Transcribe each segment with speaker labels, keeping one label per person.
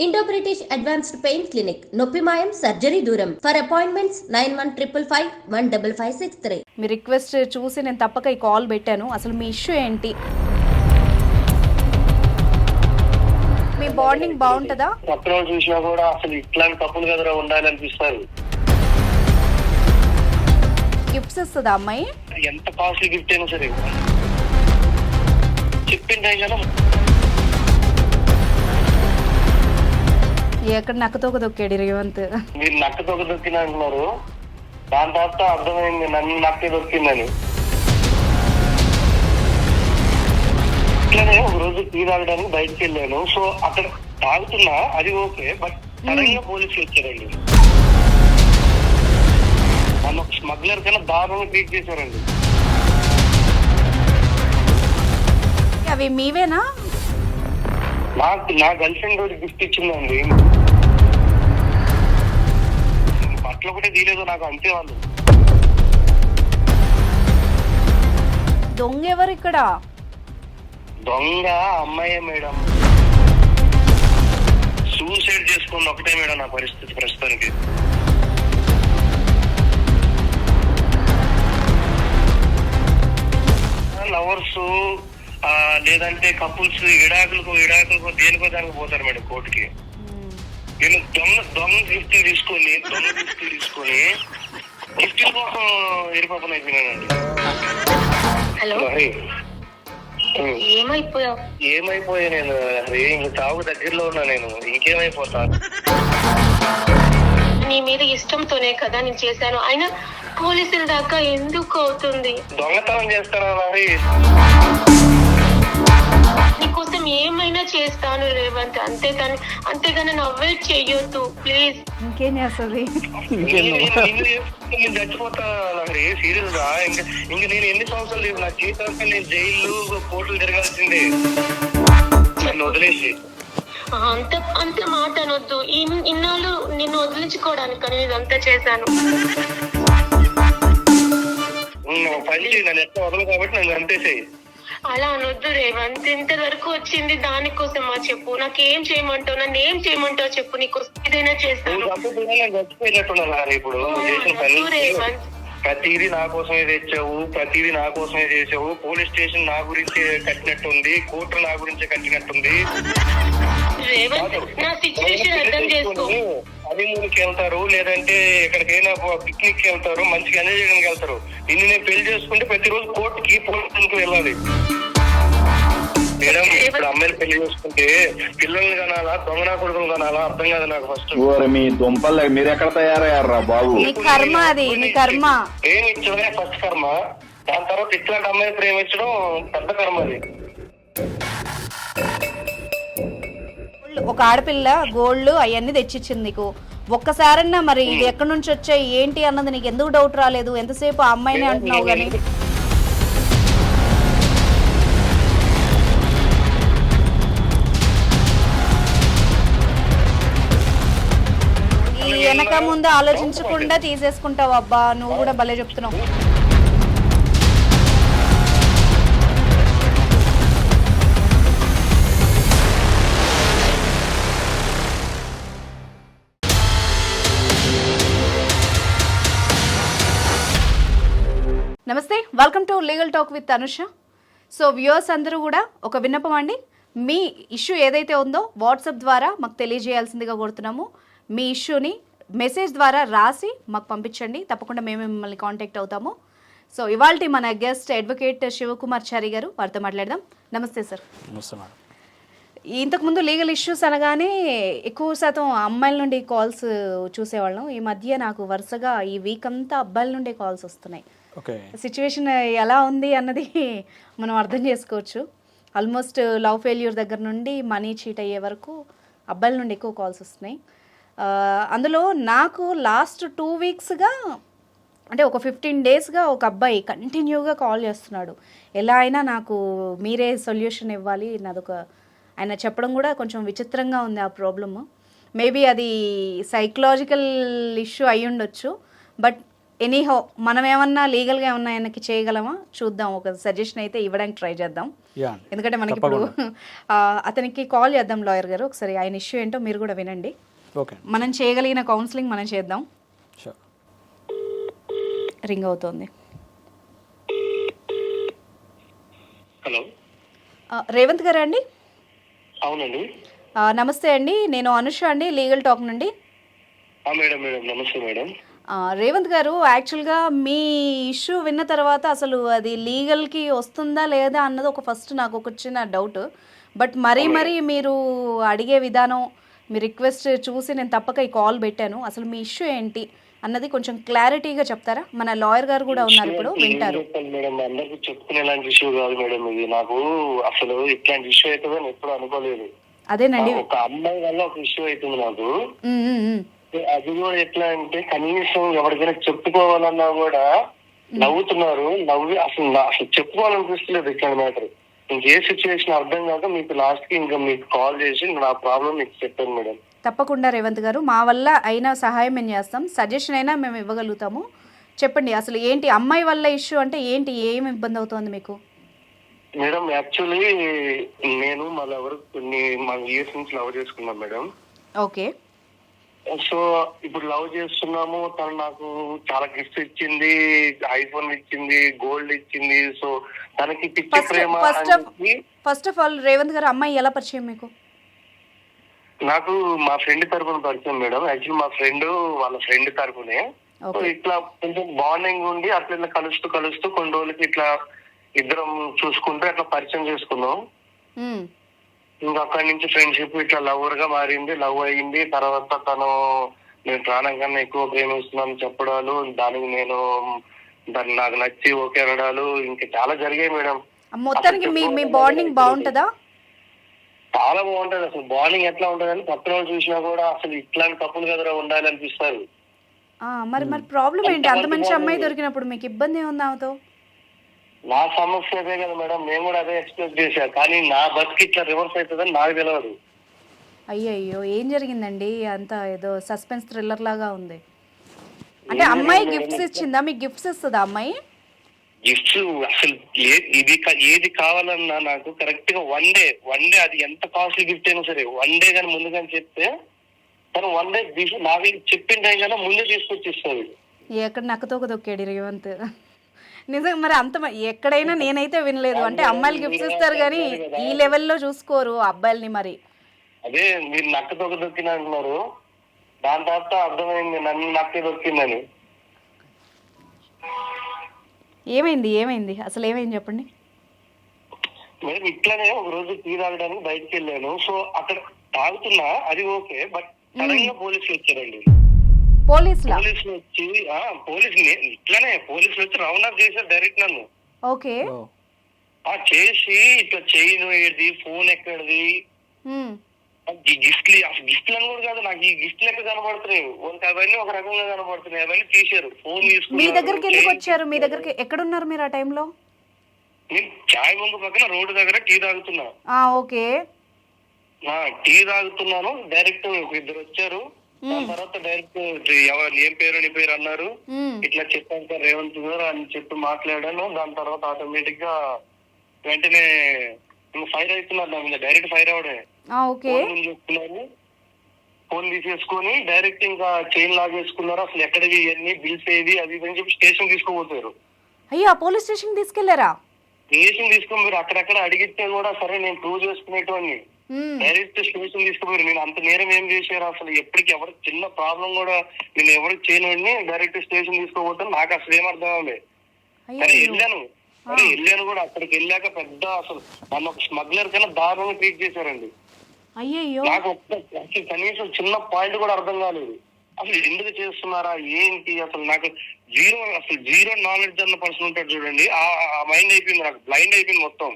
Speaker 1: Indo British advanced pain clinic నొప్పి మాయం surgery దూరం ఫర్ అపాయింట్మెంట్స్ 9155515563.
Speaker 2: మీ రిక్వెస్ట్ చూసి నేను తప్పక ఈ కాల్ పెట్టాను. అసలు మీ ఇష్యూ ఏంటి? మీ బాండింగ్ బాగుంటుందా?
Speaker 3: పక్కన చూసినా కూడా అసలు ఇట్లాంటి తప్పులు కదరా ఉండాలనిపిస్తారు.
Speaker 2: గిఫ్ట్స్ ఇస్తుందా అమ్మాయి?
Speaker 3: ఎంత కాస్ట్లీ గిఫ్ట్ అయినా సరే చెప్పింటే కదా.
Speaker 2: ఎక్కడ నక్కతోక దొక్కాడు రేవంత్.
Speaker 3: మీరు నక్కతోక దొక్కిన అంటున్నారు, దాని తర్వాత అర్థమైంది నన్ను నక్కే దొక్కిందని. ఇట్లానే ఒక రోజు టీ తాగడానికి బయటకు వెళ్ళాను. సో అక్కడ తాగుతున్నా, అది ఓకే. బట్ సడన్ గా పోలీసులు వచ్చారండి. నన్ను ఒక స్మగ్లర్ కన్నా దారుణంగా ట్రీట్ చేశారండి.
Speaker 2: అవి మీవేనా?
Speaker 3: నా గర్ల్ ఫ్రెండ్ రోజు గిఫ్ట్ ఇచ్చిందండి. బట్టలు ఒకటే తీయలేదు నాకు, అంతే. వాళ్ళు
Speaker 2: దొంగ ఎవరు ఇక్కడ?
Speaker 3: దొంగ అమ్మాయే మేడం. సూసైడ్ చేసుకున్న ఒకటే మేడం నా పరిస్థితి ప్రస్తుతానికి. లవర్స్ లేదంటే కపుల్స్ విడాకులకు దేనికో దానికి పోతారు మేడం కోర్టుకి. నేను దొంగ గిఫ్ట్ తీసుకొని గిఫ్ట్ కోసం ఎరిపాపన అయిపోయినానండి. ఏమైపోయా నేను? అరే ఇంక చావు దగ్గరలో ఉన్నా నేను, ఇంకేమైపోతా?
Speaker 4: నీ మీద ఇష్టంతోనే కదా నేను చేశాను, అయినా పోలీసుల దాకా ఎందుకు అవుతుంది?
Speaker 3: దొంగతనం చేస్తానా మరి?
Speaker 4: నీకోసం ఏమైనా చేస్తాను రేవంత్, అంతేగాని నన్ను అవాయిడ్ చెయ్యొద్దు ప్లీజ్.
Speaker 2: ఇంకేం చేస్తుంది?
Speaker 3: నేను చచ్చిపోతా లహరి, సీరియస్ గా. ఇంక నేను ఎన్ని సంవత్సరాలు లేదు నా జీవితాంతా నేను జైలు కోర్టులు తిరగాల్సిందే నన్ను వదిలేసి.
Speaker 4: అంత మాట అనొద్దు. ఇన్నాళ్ళు నిన్ను వదిలించుకోవడానికి నేను ఇదంతా చేశాను.
Speaker 3: పని నన్ను ఎట్లా వదలు కాబట్టి నన్ను అంతేసేయి.
Speaker 4: అలా అనొద్దు రేవంత్. ఇంతవరకు వచ్చింది దానికోసమా చెప్పు? నాకేం చేయమంటావు? నన్ను ఏం చేయమంటావు చెప్పు? నీకోసం ఏదైనా చేస్తాను.
Speaker 3: చచ్చిపోయినట్టున్నా ఇప్పుడు చేసిన పని ప్రతిదీ నా కోసమే తెచ్చావు, ప్రతిదీ నా కోసమే చేసావు. పోలీస్ స్టేషన్ నా గురించి కట్టినట్టుంది, కోర్టు నా గురించి కట్టినట్టుంది.
Speaker 4: నా సిచ్యువేషన్ అర్థం చేసుకో.
Speaker 3: హనీమూన్కి వెళ్తారు, లేదంటే ఎక్కడికైనా పిక్నిక్ వెళ్తారు, మంచిగా ఎంజాయ్ చేయడానికి వెళ్తారు. నిన్ను నేను పెళ్లి చేసుకుంటే ప్రతిరోజు కోర్టుకి పోలీసులకు వెళ్ళాలి మేడం. ఇప్పుడు అమ్మాయిలు పెళ్లి చేసుకుంటే పిల్లల్ని కనాలా, దొంగనా కొడుకులు కనాలా అర్థం కాదు నాకు ఫస్ట్.
Speaker 5: మీ దుంపలు మీరు ఎక్కడ తయారయ్యారా బాబు?
Speaker 2: నీ కర్మ అది, నీ కర్మ.
Speaker 3: ప్రేమించడమే ఫస్ట్ కర్మ, దాని తర్వాత ఇట్లాంటి అమ్మాయిని ప్రేమించడం పెద్ద కర్మ. అది
Speaker 2: ఒక ఆడపిల్ల గోల్డ్ అవన్నీ తెచ్చిచ్చింది నీకు. ఒక్కసారన్నా మరి ఇది ఎక్కడి నుంచి వచ్చాయి ఏంటి అన్నది నీకు ఎందుకు డౌట్ రాలేదు? ఎంతసేపు ఆ అమ్మాయిని అంటున్నావు కానీ. ఈ వెనక ముందు ఆలోచించకుండా తీసేసుకుంటావు. అబ్బా నువ్వు కూడా భలే చెప్తున్నావు. నమస్తే, welcome to legal talk with Anusha. So viewers అందరూ కూడా ఒక విన్నపం అండి, మీ ఇష్యూ ఏదైతే ఉందో వాట్సాప్ ద్వారా మాకు తెలియజేయాల్సిందిగా కోరుతున్నాము. మీ ఇష్యూని మెసేజ్ ద్వారా రాసి మాకు పంపించండి, తప్పకుండా మేము మిమ్మల్ని కాంటాక్ట్ అవుతాము. సో ఇవాళ మన గెస్ట్ అడ్వకేట్ శివకుమార్ చారి గారు, వారితో మాట్లాడదాం. నమస్తే సార్. ఇంతకుముందు లీగల్ ఇష్యూస్ అనగానే ఎక్కువ శాతం అమ్మాయిల నుండి కాల్స్ చూసేవాళ్ళం. ఈ మధ్య నాకు వరుసగా ఈ వీక్ అంతా అబ్బాయిల నుండి కాల్స్ వస్తున్నాయి. సిచ్యువేషన్ ఎలా ఉంది అన్నది మనం అర్థం చేసుకోవచ్చు. ఆల్మోస్ట్ లవ్ ఫెయిల్యూర్ దగ్గర నుండి మనీ చీట్ అయ్యే వరకు అబ్బాయిల నుండి ఎక్కువ కాల్స్ వస్తున్నాయి. అందులో నాకు లాస్ట్ 2 వీక్స్గా అంటే ఒక 15 డేస్గా ఒక అబ్బాయి కంటిన్యూగా కాల్ చేస్తున్నాడు. ఎలా అయినా నాకు మీరే సొల్యూషన్ ఇవ్వాలి, నాదొక ఆయన చెప్పడం కూడా కొంచెం విచిత్రంగా ఉంది ఆ ప్రాబ్లమ్. మేబీ అది సైకలాజికల్ ఇష్యూ అయి ఉండొచ్చు. బట్ ఎనీహో మనం ఏమన్నా లీగల్గా ఏమన్నా ఆయనకి చేయగలమా చూద్దాం, ఒక సజెషన్ అయితే ఇవ్వడానికి ట్రై చేద్దాం.
Speaker 6: యా
Speaker 2: ఎందుకంటే మనకి ఇప్పుడు అతనికి కాల్ చేద్దాం లాయర్ గారు, ఒకసారి ఆయన ఇష్యూ ఏంటో మీరు కూడా వినండి.
Speaker 6: ఓకే,
Speaker 2: మనం చేయగలిగిన కౌన్సిలింగ్ మనం చేద్దాం.
Speaker 6: షూర్.
Speaker 2: రింగ్ అవుతోంది.
Speaker 3: హలో,
Speaker 2: రేవంత్ గారా అండి?
Speaker 3: అవునండి.
Speaker 2: నమస్తే అండి, నేను అనుష అండి, లీగల్ టాక్ నుండి.
Speaker 3: మేడం మేడం నమస్తే మేడం.
Speaker 2: రేవంత్ గారు, యాక్చువల్గా మీ ఇష్యూ విన్న తర్వాత అసలు అది లీగల్కి వస్తుందా లేదా అన్నది ఒక ఫస్ట్ నాకు ఒక చిన్న డౌట్. బట్ మరీ మీరు అడిగే విధానం, మీ రిక్వెస్ట్ చూసి నేను తప్పక ఈ కాల్ పెట్టాను. అసలు మీ ఇష్యూ ఏంటి అన్నది కొంచెం క్లారిటీగా చెప్తారా? మన లాయర్ గారు కూడా ఉన్నారు, ఇప్పుడు వింటారు.
Speaker 3: మేడం, అందరికి చెప్పుకునే ఇలాంటి ఇష్యూ కాదు మేడం ఇది. నాకు అసలు ఇట్లాంటి ఇష్యూ అవుతుందని ఎప్పుడు అనుకోలేదు.
Speaker 2: అదేనండి,
Speaker 3: ఒక అమ్మాయి వల్ల ఒక ఇష్యూ అవుతుంది నాకు. అది కూడా ఎట్లా అంటే కనీసం ఎవరికైనా చెప్పుకోవాలన్నా కూడా నవ్వుతున్నారు. అసలు చెప్పుకోవాలనిపిస్తలేదు ఇట్లాంటి మ్యాటర్. ఇంకే సిచ్యువేషన్ అర్థం కాక మీకు లాస్ట్ కి ఇంకా మీకు కాల్ చేసి నా ప్రాబ్లం మీకు చెప్పాను మేడం.
Speaker 2: తప్పకుండా రేవంత్ గారు, మా వల్ల అయిన సహాయం మేము చేస్తాం, సజెషన్ అయినా మేము ఇవ్వగలుగుతాము. చెప్పండి అసలు ఏంటి అమ్మాయి వల్ల ఇష్యూ అంటే ఏంటి, ఏమి ఇబ్బంది అవుతుంది మీకు?
Speaker 3: మేడం యాక్చువల్లీ నేను మా లవర్ కొన్ని ఇయర్స్ నుంచి లవ్ చేసుకున్నాం మేడం.
Speaker 2: ఓకే.
Speaker 3: సో ఇప్పుడు లవ్ చేస్తున్నాము. తను నాకు చాలా గిఫ్ట్స్ ఇచ్చింది, ఐఫోన్ ఇచ్చింది, గోల్డ్ ఇచ్చింది. సో తనకి పిచ్చి ప్రేమ.
Speaker 2: ఫస్ట్ ఆఫ్ ఆల్ రేవంత్ గారు, అమ్మాయి ఎలా పరిచయం మీకు?
Speaker 3: నాకు మా ఫ్రెండ్ తరపున పరిచయం మేడం. యాక్చువల్లీ మా ఫ్రెండ్ వాళ్ళ ఫ్రెండ్ తరపునే. సో ఇట్లా కొంచెం బాండింగ్ ఉండి అట్లా ఇట్లా కలుస్తూ కొన్ని రోజులకి ఇట్లా ఇద్దరం చూసుకుంటూ అట్లా పరిచయం చేసుకున్నాం. ఇంకా అక్కడి నుంచి ఫ్రెండ్షిప్ ఇట్లా లవర్ గా మారింది, లవ్ అయింది. తర్వాత తను నేను ప్రాణం కన్నా ఎక్కువ ప్రేమిస్తున్నాను చెప్పడాలు, దానికి నేను దాన్ని నాకు నచ్చి ఓకే అనడాలు ఇంకా చాలా జరిగాయి మేడం.
Speaker 2: మొత్తానికి మీ బాండింగ్ బాగుంటుందా?
Speaker 3: చాలా బాగుంటది. అసలు బాండింగ్ ఎట్లా ఉంటది అని పక్కన వాళ్ళు చూసినా కూడా అసలు ఇట్లాంటి కప్పులు కదరా ఉండాలి అనిపిస్తారు.
Speaker 2: మరి ప్రాబ్లం ఏంటి? అంత మంచి అమ్మాయి దొరికినప్పుడు మీకు ఇబ్బంది ఏముంది ఆమెతో?
Speaker 3: నా సమస్య అదే కదా మేడం, నేను కూడా అదే ఎక్స్ప్రెస్ చేశా. కానీ నా బతికి ఇట్లా రివర్స్ అవుతుందని నాకు తెలియదు.
Speaker 2: అయ్యో, ఏం జరిగిందండి? అంత ఏదో సస్పెన్స్ థ్రిల్లర్ లాగా ఉంది. అంటే అమ్మాయి గిఫ్ట్స్ ఇచ్చిందా? మీకు గిఫ్ట్స్ ఇస్తుందా అమ్మాయి?
Speaker 3: గిఫ్ట్స్ అసలు ఏది కావాలన్నా నాకు కరెక్ట్ గా వన్ డే అది ఎంత కాస్ట్లీ గిఫ్ట్ అయినా సరే వన్ డే కానీ ముందుగానే చెప్తే తను వన్ డే నాకు చెప్పిన టైం కన్నా ముందే తీసుకొచ్చి ఇస్తుంది.
Speaker 2: ఎక్కడ నక్కతోక దొక్కాడు రేవంత్ నిజంగా. మరి అంత ఎక్కడైనా నేనైతే వినలేదు. అంటే అమ్మాయిలు గిఫ్ట్స్ ఇస్తారు కానీ ఈ లెవెల్లో చూసుకోరు అబ్బాయిల్ని. మరి
Speaker 3: అదే మీరు నక్కతోక దొక్కిన అంటున్నారు, దాని తర్వాత అర్థమైంది నన్ను నక్కే దొక్కిందని.
Speaker 2: ఏమైంది అసలు ఏమైంది చెప్పండి.
Speaker 3: మేడం ఇట్లానే ఒక రోజు టీ తాగడానికి బయటకు వెళ్ళాను. సో అక్కడ తాగుతున్నా, అది ఓకే. బట్ సడన్గా పోలీసులు వచ్చారండి.
Speaker 2: పోలీసులు
Speaker 3: వచ్చి ఇట్లానే పోలీసులు వచ్చి రౌండ్ అప్ చేశారు డైరెక్ట్ నన్ను.
Speaker 2: ఓకే.
Speaker 3: చేసి ఇట్లా చైన్ ఏది, ఫోన్ ఎక్కడిది, గిఫ్ట్లు అని కూడా కాదు, నాకు ఈ గిఫ్ట్ లెక్క కనబడుతున్నాయి. అవన్నీ ఒక రకంగా కనబడుతున్నాయి. అవన్నీ తీశారు. ఫోన్ తీసుకుని
Speaker 2: మీ దగ్గరికి ఎందుకు వచ్చారు? మీ దగ్గరికి ఎక్కడున్నారు మీరు ఆ టైంలో?
Speaker 3: నేను చాయ్ ముందు పక్కన రోడ్డు దగ్గర టీ తాగుతున్నా.
Speaker 2: ఓకే.
Speaker 3: టీ తాగుతున్నాను. డైరెక్ట్ ఇద్దరు వచ్చారు. దాని తర్వాత డైరెక్ట్ ఏం పేరు నీ పేరు అన్నారు. ఇట్లా చెప్పాను సార్ రేవంత్ గారు అని చెప్పి మాట్లాడాను. దాని తర్వాత ఆటోమేటిక్ గా వెంటనే ఫైర్ అవుతున్నారు నా మీద. డైరెక్ట్ ఫైర్ అవడే. చూస్తున్నారు, ఫోన్ తీసేసుకొని డైరెక్ట్ ఇంకా చైన్ లాగేసుకున్నారు. అసలు ఎక్కడివి ఇవన్నీ బిల్స్ ఏది అది అని చెప్పి స్టేషన్ తీసుకుపోతారు.
Speaker 2: అయ్యా, పోలీస్ స్టేషన్ తీసుకెళ్లారా?
Speaker 3: స్టేషన్ తీసుకుని మీరు అక్కడక్కడ అడిగితే కూడా సరే నేను ప్రూవ్ చేసుకునేటోని. డైరెక్ట్ స్టేషన్ తీసుకుపోయారు. నేను అంత నేరం ఏం చేశారు అసలు? ఎప్పటికి ఎవరికి చిన్న ప్రాబ్లం కూడా నేను ఎవరికి చేయను. డైరెక్ట్ స్టేషన్ తీసుకోపోతాను. నాకు అసలు ఏం అర్థం అవ్వలేదు. సరే వెళ్ళాను కూడా. అక్కడికి వెళ్ళాక పెద్ద అసలు నన్ను ఒక స్మగ్లర్ కన్నా దారుణంగా ట్రీట్ చేశారండి. నాకు అసలు కనీసం చిన్న పాయింట్ కూడా అర్థం కాలేదు. అసలు ఎందుకు చేస్తున్నారా ఏంటి అసలు? నాకు జీరో నాలెడ్జ్ అన్న పర్సన్ ఉంటాడు చూడండి, ఆ మైండ్ అయిపోయింది. నాకు బ్లైండ్ అయిపోయింది మొత్తం.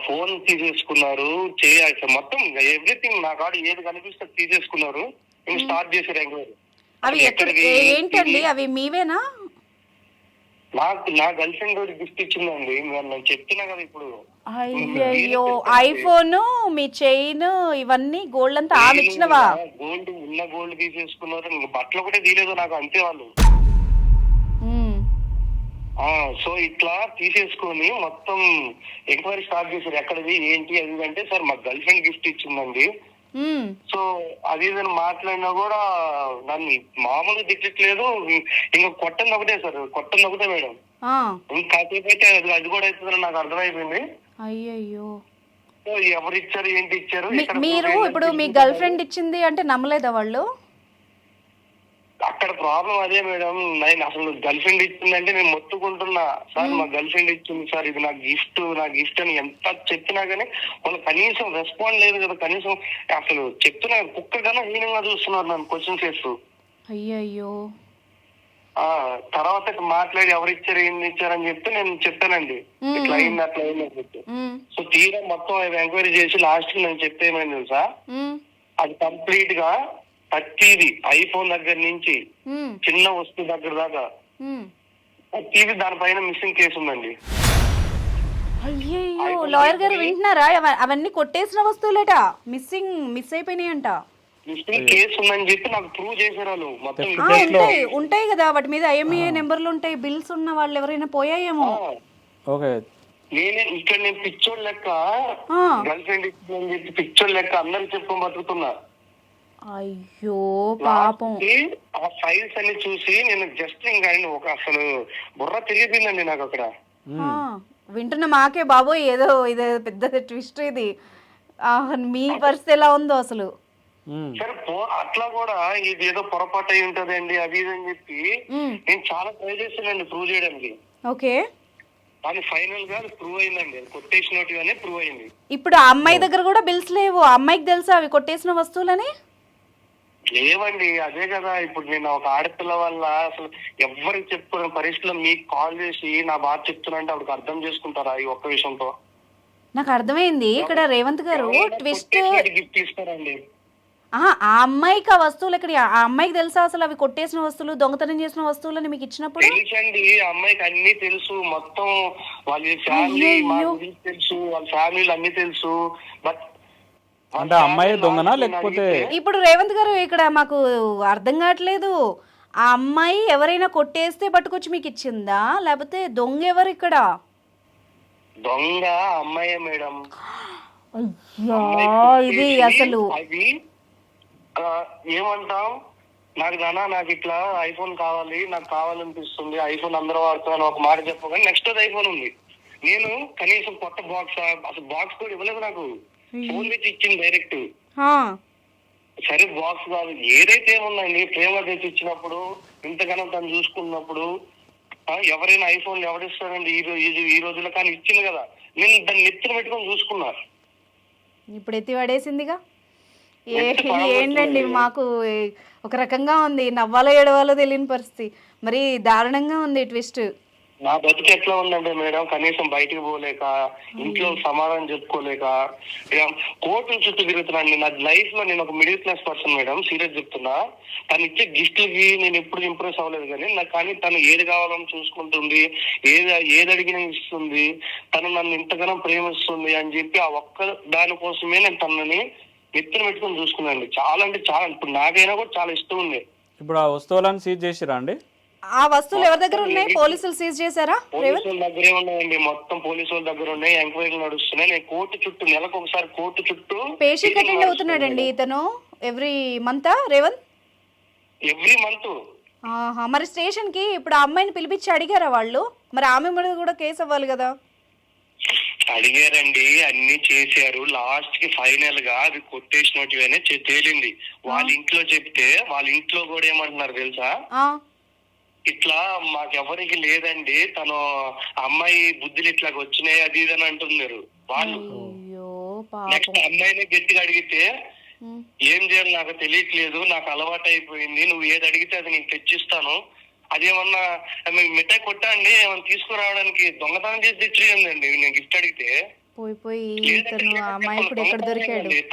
Speaker 3: ఫోన్ తీసేసుకున్నారు, మొత్తం ఎవ్రీథింగ్ నా కాడ ఏది కనిపిస్తే తీసేసుకున్నారు. స్టార్ట్ చేశారు ఎంక్వైరీ.
Speaker 2: అవి ఏంటండి? అవి మీవేనా?
Speaker 3: నా గర్ల్ ఫ్రెండ్ రోజు గిఫ్ట్ ఇచ్చిందండి. నేను చెప్తున్నా కదా ఇప్పుడు.
Speaker 2: అయ్యయ్యో, ఐఫోన్, మీ చైన్, ఇవన్నీ గోల్డ్ అంతా ఆమె ఇచ్చినవా?
Speaker 3: గోల్డ్ తీసేసుకున్నారు, ఇంకా బట్టలు ఒకటే తీయలేదు నాకు, అంతే వాళ్ళు. సో ఇట్లా తీసేసుకొని మొత్తం ఎంక్వైరీ స్టార్ట్ చేశారు. ఎక్కడది ఏంటి అది అంటే, సార్ మా గర్ల్ ఫ్రెండ్ గిఫ్ట్ ఇచ్చిందండి. సో అది ఏదైనా మాట్లాడినా కూడా నన్ను మామూలుగా తిట్టట్లేదు, ఇంకా కొట్టంది ఒకటే సార్, కొట్టంది ఒకటే మేడం. కాసేపు అయితే అది కూడా అవుతుందని నాకు అర్థమైపోయింది.
Speaker 2: అయ్యయ్యో,
Speaker 3: ఎవరు ఇచ్చారు ఏంటి ఇచ్చారు.
Speaker 2: మీరు ఇప్పుడు మీ గర్ల్ ఫ్రెండ్ ఇచ్చింది అంటే నమ్మలేదా వాళ్ళు?
Speaker 3: అక్కడ ప్రాబ్లం అదే మేడం. నేను అసలు గర్ల్ ఫ్రెండ్ ఇచ్చిందంటే నేను మొత్తుకుంటున్నా, సార్ మా గర్ల్ ఫ్రెండ్ ఇచ్చింది సార్, ఇది నా గిఫ్ట్ అని ఎంత చెప్పినా గానీ వాళ్ళు కనీసం రెస్పాండ్ లేదు కదా. కనీసం అసలు చెప్తున్నా కుక్క కన్నా హీనంగా చూస్తున్నారు నన్ను క్వశ్చన్స్ చేస్తూ.
Speaker 2: అయ్యయ్యో.
Speaker 3: తర్వాత మాట్లాడి ఎవరిచ్చారు ఏం ఇచ్చారని చెప్తే నేను చెప్పానండి, ఇట్లా అయింది అట్లా అయింది అని చెప్పి. సో తీరా మొత్తం ఎంక్వైరీ చేసి లాస్ట్ కి నేను చెప్పేమని తెలుసా, అది కంప్లీట్ గా ప్రతిది ఐఫోన్ దగ్గర నుంచి చిన్న వస్తువు దగ్గర దాకా ప్రతిది దానిపైన మిస్సింగ్ కేసు ఉందండి.
Speaker 2: అయ్యయ్యో, లాయర్ గారు వింటున్నారా? అవన్నీ కొట్టేసిన వస్తువులేట మిస్ అయిపోయినాయంట.
Speaker 3: మిస్సింగ్ కేసు ఉందని చెప్పి నాకు ప్రూవ్ చేశారు వాళ్ళు మొత్తం.
Speaker 2: ఉంటాయి కదా వాటి మీద IMEI నెంబర్లు ఉంటాయి, బిల్స్ ఉన్న వాళ్ళు ఎవరైనా పోయాయేమో.
Speaker 3: నేనే ఇక్కడ నేను పిచ్చోడ్ లెక్క గర్ల్ ఫ్రెండ్ ఇచ్చిందని చెప్పి పిచ్చోడ్ లెక్క అందరికి చెప్పుకొని బతుకుతున్నా.
Speaker 2: అయ్యో పాపం.
Speaker 3: ఆ ఫైల్స్ అన్ని చూసి నేను జస్ట్ ఇంకా ఒక అసలు బుర్ర తిరిగిపోయిందండి నాకు అక్కడ.
Speaker 2: వింటున్న మాకే బాబోయ్, ఏదో ఇదే పెద్ద ట్విస్ట్ ఇది. మీ పరిస్థితి ఎలా ఉందో అసలు.
Speaker 3: సరే అట్లా కూడా ఇది ఏదో పొరపాటు అయి ఉంటదండి అది ఇది అని చెప్పి నేను చాలా ట్రై చేశానండి ప్రూవ్ చేయడానికి.
Speaker 2: ఓకే,
Speaker 3: కానీ ఫైనల్ గా ప్రూవ్ అయిందండి, కొట్టేసినట్టుగానే ప్రూవ్ అయింది.
Speaker 2: ఇప్పుడు ఆ అమ్మాయి దగ్గర కూడా బిల్స్ లేవు, అమ్మాయికి తెలుసా అవి కొట్టేసిన వస్తువులని?
Speaker 3: లేవండి, అదే కదా ఇప్పుడు నేను ఒక ఆడపిల్ల వల్ల అసలు ఎవరికి చెప్పుకునే పరిస్థితిలో మీకు కాల్ చేసి నా బాధ చెప్తున్నా అంటే అప్పుడు అర్థం చేసుకుంటారా ఈ ఒక్క విషయంతో?
Speaker 2: నాకు అర్థమైంది. ఇక్కడ రేవంత్ గారు ట్విస్ట్
Speaker 3: గిఫ్ట్ ఇస్తారండి.
Speaker 2: ఆ అమ్మాయికి ఆ వస్తువులు ఎక్కడ? ఆ అమ్మాయికి తెలుసా అసలు అవి కొట్టేసిన వస్తువులు, దొంగతనం చేసిన వస్తువులని మీకు ఇచ్చినప్పుడు?
Speaker 3: తెలుసండి, అమ్మాయికి అన్ని తెలుసు, మొత్తం వాళ్ళ ఫ్యామిలీ మా గురించి తెలుసు, వాళ్ళ ఫ్యామిలీలు అన్ని తెలుసు. బట్
Speaker 6: అంటే అమ్మాయి దొంగనా లేకపోతే?
Speaker 2: ఇప్పుడు రేవంత్ గారు ఇక్కడ మాకు అర్థం కావట్లేదు. ఆ అమ్మాయి ఎవరైనా కొట్టేస్తే పట్టుకొచ్చి మీకు ఇచ్చిందా, లేకపోతే దొంగ ఎవరు ఇక్కడ?
Speaker 3: దొంగ అమ్మాయే మేడం.
Speaker 2: ఇది అసలు
Speaker 3: అది ఏమంటాం, నాకు ఇట్లా ఐఫోన్ కావాలి, నాకు కావాలనిపిస్తుంది, ఐఫోన్ అందరూ వాడుతున్నాను ఒక మాట చెప్పగానే నెక్స్ట్ అది ఐఫోన్ ఉంది. నేను కనీసం కొత్త బాక్స్, అసలు బాక్స్ కూడా ఇవ్వలేదు, నాకు ఫోన్ తెచ్చి ఇచ్చింది డైరెక్ట్. సరే బాక్స్ కాదు, ఏదైతే ఏముందండి ప్రేమ తెచ్చి ఇచ్చినప్పుడు, ఇంతగానో తను చూసుకున్నప్పుడు ఎవరైనా ఐఫోన్ ఎవరిస్తారండి ఈ రోజుల్లో? కానీ ఇచ్చింది కదా, నేను దాన్ని నెత్తిన పెట్టుకొని చూసుకున్నా.
Speaker 2: ఇప్పుడు ఎత్తి పడేసిందిగా. ఏంటండి మాకు ఒక రకంగా ఉంది, నవ్వాలో ఏడవాలో తెలియని పరిస్థితి. మరి దారుణంగా ఉంది ట్విస్ట్.
Speaker 3: నా బతుకు ఎట్లా ఉందంటే మేడం, కనీసం బయటకు పోలేక, ఇంట్లో సమాధానం చెప్పుకోలేక, కోర్టుల చుట్టూ తిరుగుతున్నాను. నా లైఫ్ లో నేను ఒక middle class person madam, serious చెప్తున్నా. తను ఇచ్చే గిఫ్ట్లకి నేను ఎప్పుడు ఇంప్రెస్ అవ్వలేదు, కానీ తను ఏది కావాలని చూసుకుంటుంది, ఏది అడిగినా ఇస్తుంది, తను నన్ను ఇంతగానో ప్రేమిస్తుంది అని చెప్పి ఆ ఒక్క దానికోసమే నేను తనని ఎత్తున పెట్టుకుని చూసుకున్నాను. చాలా అంటే చాలా, ఇప్పుడు నాకైనా కూడా చాలా ఇష్టం ఉంది.
Speaker 6: ఇప్పుడు ఆ వస్తువులను సీజ్ చేసిరా అండి?
Speaker 2: ఆ వస్తువులు ఎవరి దగ్గర ఉన్నాయి? పోలీసులు సీజ్ చేశారా?
Speaker 3: పోలీసుల దగ్గరే ఉన్నాయండి, మొత్తం పోలీసుల దగ్గర ఉన్నాయి, ఎంక్వైరీలు నడుస్తున్నాయి. నేను కోర్టు చుట్టూ నెలకు ఒకసారి కోర్టు చుట్టూ
Speaker 2: పేషెంట్ అటెండ్ అవుతున్నాడండి ఇతను every month. Revanth
Speaker 3: every month.
Speaker 2: మరి స్టేషన్ కి ఇప్పుడు ఆ అమ్మాయిని పిలిపించి అడిగారా వాళ్ళు? మరి ఆమె మీద కూడా కేసు అవ్వాలి కదా?
Speaker 3: అడిగారండి, అన్ని చేశారు. లాస్ట్ కి ఫైనల్ గా అది కొట్టేసినట్టుగానే తేలింది. వాళ్ళ ఇంట్లో చెప్తే వాళ్ళ ఇంట్లో కూడా ఏమంటున్నారు తెలుసా, ఇట్లా మాకెవరికి లేదండి, తను అమ్మాయి బుద్ధులు ఇట్లాగ వచ్చినాయి అది ఇది అని అంటున్నారు వాళ్ళు. నెక్స్ట్ అమ్మాయిని గట్టిగా అడిగితే ఏం చేయాలి నాకు తెలియట్లేదు, నాకు అలవాటు అయిపోయింది, నువ్వు ఏది అడిగితే అది నేను తెచ్చిస్తాను, అదేమన్నా మిఠాయి కొట్టా అండి ఏమన్నా తీసుకురావడానికి దొంగతనం చేసి తెచ్చేయండి నేను గిఫ్ట్ అడిగితే.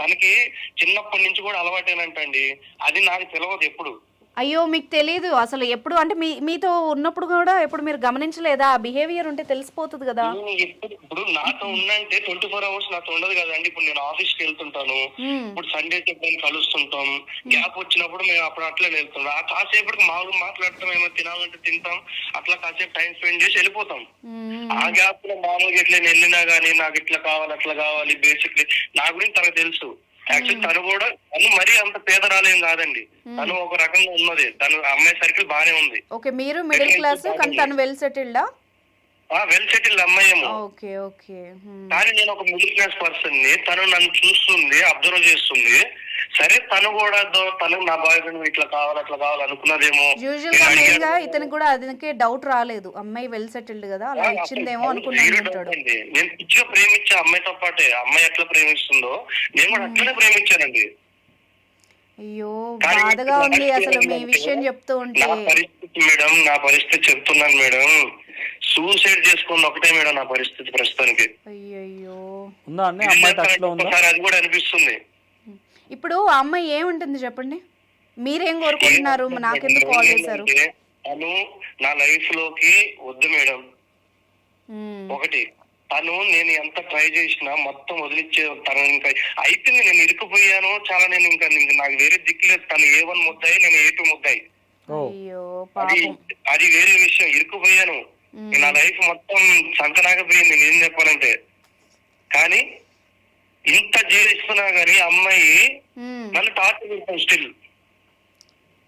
Speaker 3: తనకి చిన్నప్పటి నుంచి కూడా అలవాటేనంటండి, అది నాకు తెలియదు ఎప్పుడు.
Speaker 2: అయ్యో మీకు తెలియదు అసలు ఎప్పుడు అంటే మీతో ఉన్నప్పుడు కూడా ఎప్పుడు మీరు గమనించలేదా? ఆ బిహేవియర్ ఉంటే తెలిసిపోతుంది కదా.
Speaker 3: ఇప్పుడు నాతో ఉందంటే 24 hours నాతో ఉండదు కదండి. ఇప్పుడు నేను ఆఫీస్కి వెళ్తుంటాను, ఇప్పుడు సండే చెప్పని కలుస్తుంటాం, గ్యాప్ వచ్చినప్పుడు మేము అప్పుడు అట్లా వెళ్తాం. ఆ కాసేపటికి మామూలుగా మాట్లాడతాం, ఏమో తినాలంటే తింటాం, అట్లా కాసేపు టైం స్పెండ్ చేసి వెళ్ళిపోతాం. ఆ గ్యాప్ లో మామూలుగా ఇట్లా వెళ్ళినా గానీ నాకు ఇట్లా కావాలి అట్లా కావాలి, బేసిక్లీ నా గురించి తనకు తెలుసు. యాక్చువల్లీ తను కూడా మరీ అంత పేదరాలేం కాదండి, తను ఒక రకంగా ఉన్నది, తను అమ్మాయి సర్కిల్ బానే ఉంది.
Speaker 2: ఓకే, మీరు మిడిల్ క్లాస్ కానీ తను వెల్ సెటిల్డా?
Speaker 3: వెల్ సెటిల్డ్ అమ్మాయి ఏమో.
Speaker 2: Okay okay.
Speaker 3: కానీ నేను ఒక మిడిల్ క్లాస్ పర్సన్ ని, తను నన్ను చూస్తుంది, అబ్జర్వ్ చేస్తుంది. సరే తను కూడా తను నా బాయ్ ఫ్రెండ్ ఇట్లా కావాలి అట్లా కావాలి అనుకున్నదేమో.
Speaker 2: యూజువల్ గా మెయిన్ గా ఇతనికి కూడా అదికే డౌట్ రాలేదు, అమ్మాయి వెల్ సెటిల్డ్ కదా అలా ఇచ్చిందేమో అనుకున్నాడు.
Speaker 3: నేను పిచ్చిగా ప్రేమించా అమ్మాయితో పాటే, అమ్మాయి ఎట్లా ప్రేమిస్తుందో నేను కూడా అట్లనే ప్రేమించానండి.
Speaker 2: అయ్యో బాధగా ఉంది అసలు మీ విషయం చెప్తూ ఉంటే.
Speaker 3: నా పరిస్థితి మేడం, నా పరిస్థితి చెప్తున్నాను మేడం, సూసైడ్ చేసుకున్న ఒకటే మేడం నా పరిస్థితి ప్రస్తుతానికి.
Speaker 2: అయ్యో
Speaker 6: ఉందా అండి అమ్మాయి టచ్ లో ఉందా?
Speaker 3: అది కూడా అనిపిస్తుంది.
Speaker 2: ఇప్పుడు ఆ అమ్మాయి ఏముంటుంది చెప్పండి, మీరేం కోరుకుంటున్నారు? నాకెందుకు కాల్ చేశారు?
Speaker 3: తను నా లైఫ్ లోకి వద్దు మేడం. ఒకటి, తను నేను ఎంత ట్రై చేసినా మొత్తం వదిలిచ్చే, తను ఇంకా అయిపోయింది, నేను ఇరుక్కుపోయాను చాలా, నేను ఇంకా నాకు వేరే దిక్కు లేదు. తను A1 ముద్దాయి, నేను A2 ముద్దాయి. అది వేరే విషయం, ఇరుక్కుపోయాను. నా లైఫ్ మొత్తం సంకనాకపోయింది నేను చెప్పాలంటే. కానీ ఇంత జీవిస్తున్నా గానీ అమ్మాయి నన్ను టార్చర్ చేస్తాను స్టిల్.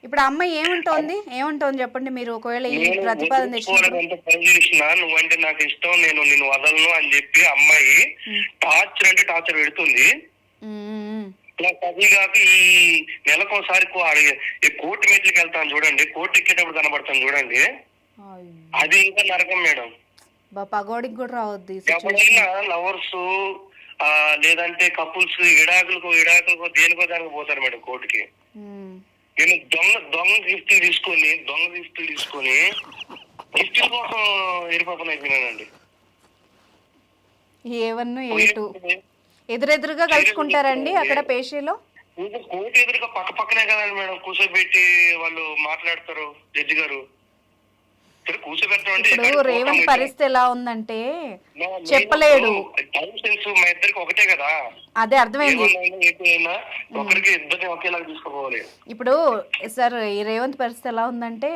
Speaker 2: ఇప్పుడు ఆ అమ్మాయి ఏముంటోంది చెప్పండి మీరు, ఒకవేళ ఈ ప్రతిపాదన
Speaker 3: చేసినా నువ్వంటే నాకు ఇష్టం, నేను నిన్ను వదలను అని చెప్పి అమ్మాయి టార్చర్ అంటే టార్చర్ పెడుతుంది. అది కాక ఈ నెలకోసారి కోర్టు మెట్లకి వెళ్తాను చూడండి, కోర్టు ఎక్కేటప్పుడు కనబడతాను చూడండి, అది ఇంకా నరకం మేడం.
Speaker 2: పగోడికి కూడా రావద్దు.
Speaker 3: ఎవరైనా లవర్స్ లేదంటే కపుల్స్ విడాకులకు దేనికో దానికి పోతారు మేడం కోర్టుకి. నేను దొంగ గిఫ్ట్లు తీసుకొని గిఫ్ట్ల కోసం ఎరిపాపన అయిపోయినానండి.
Speaker 2: A1 A2 ఎదురెదురుగా కలుసుకుంటారండి అక్కడ పేషీలో?
Speaker 3: కోర్టు ఎదురుగా పక్కనే కదండి మేడం, కూర్చోబెట్టి వాళ్ళు మాట్లాడతారు జడ్జి గారు.
Speaker 2: ఇప్పుడు రేవంత్ పరిస్థితి ఎలా ఉందంటే చెప్పలేడు.
Speaker 3: మా ఇద్దరికి ఒకటే కదా,
Speaker 2: అదే అర్థమైంది. ఇప్పుడు సార్ ఈ రేవంత్ పరిస్థితి ఎలా ఉందంటే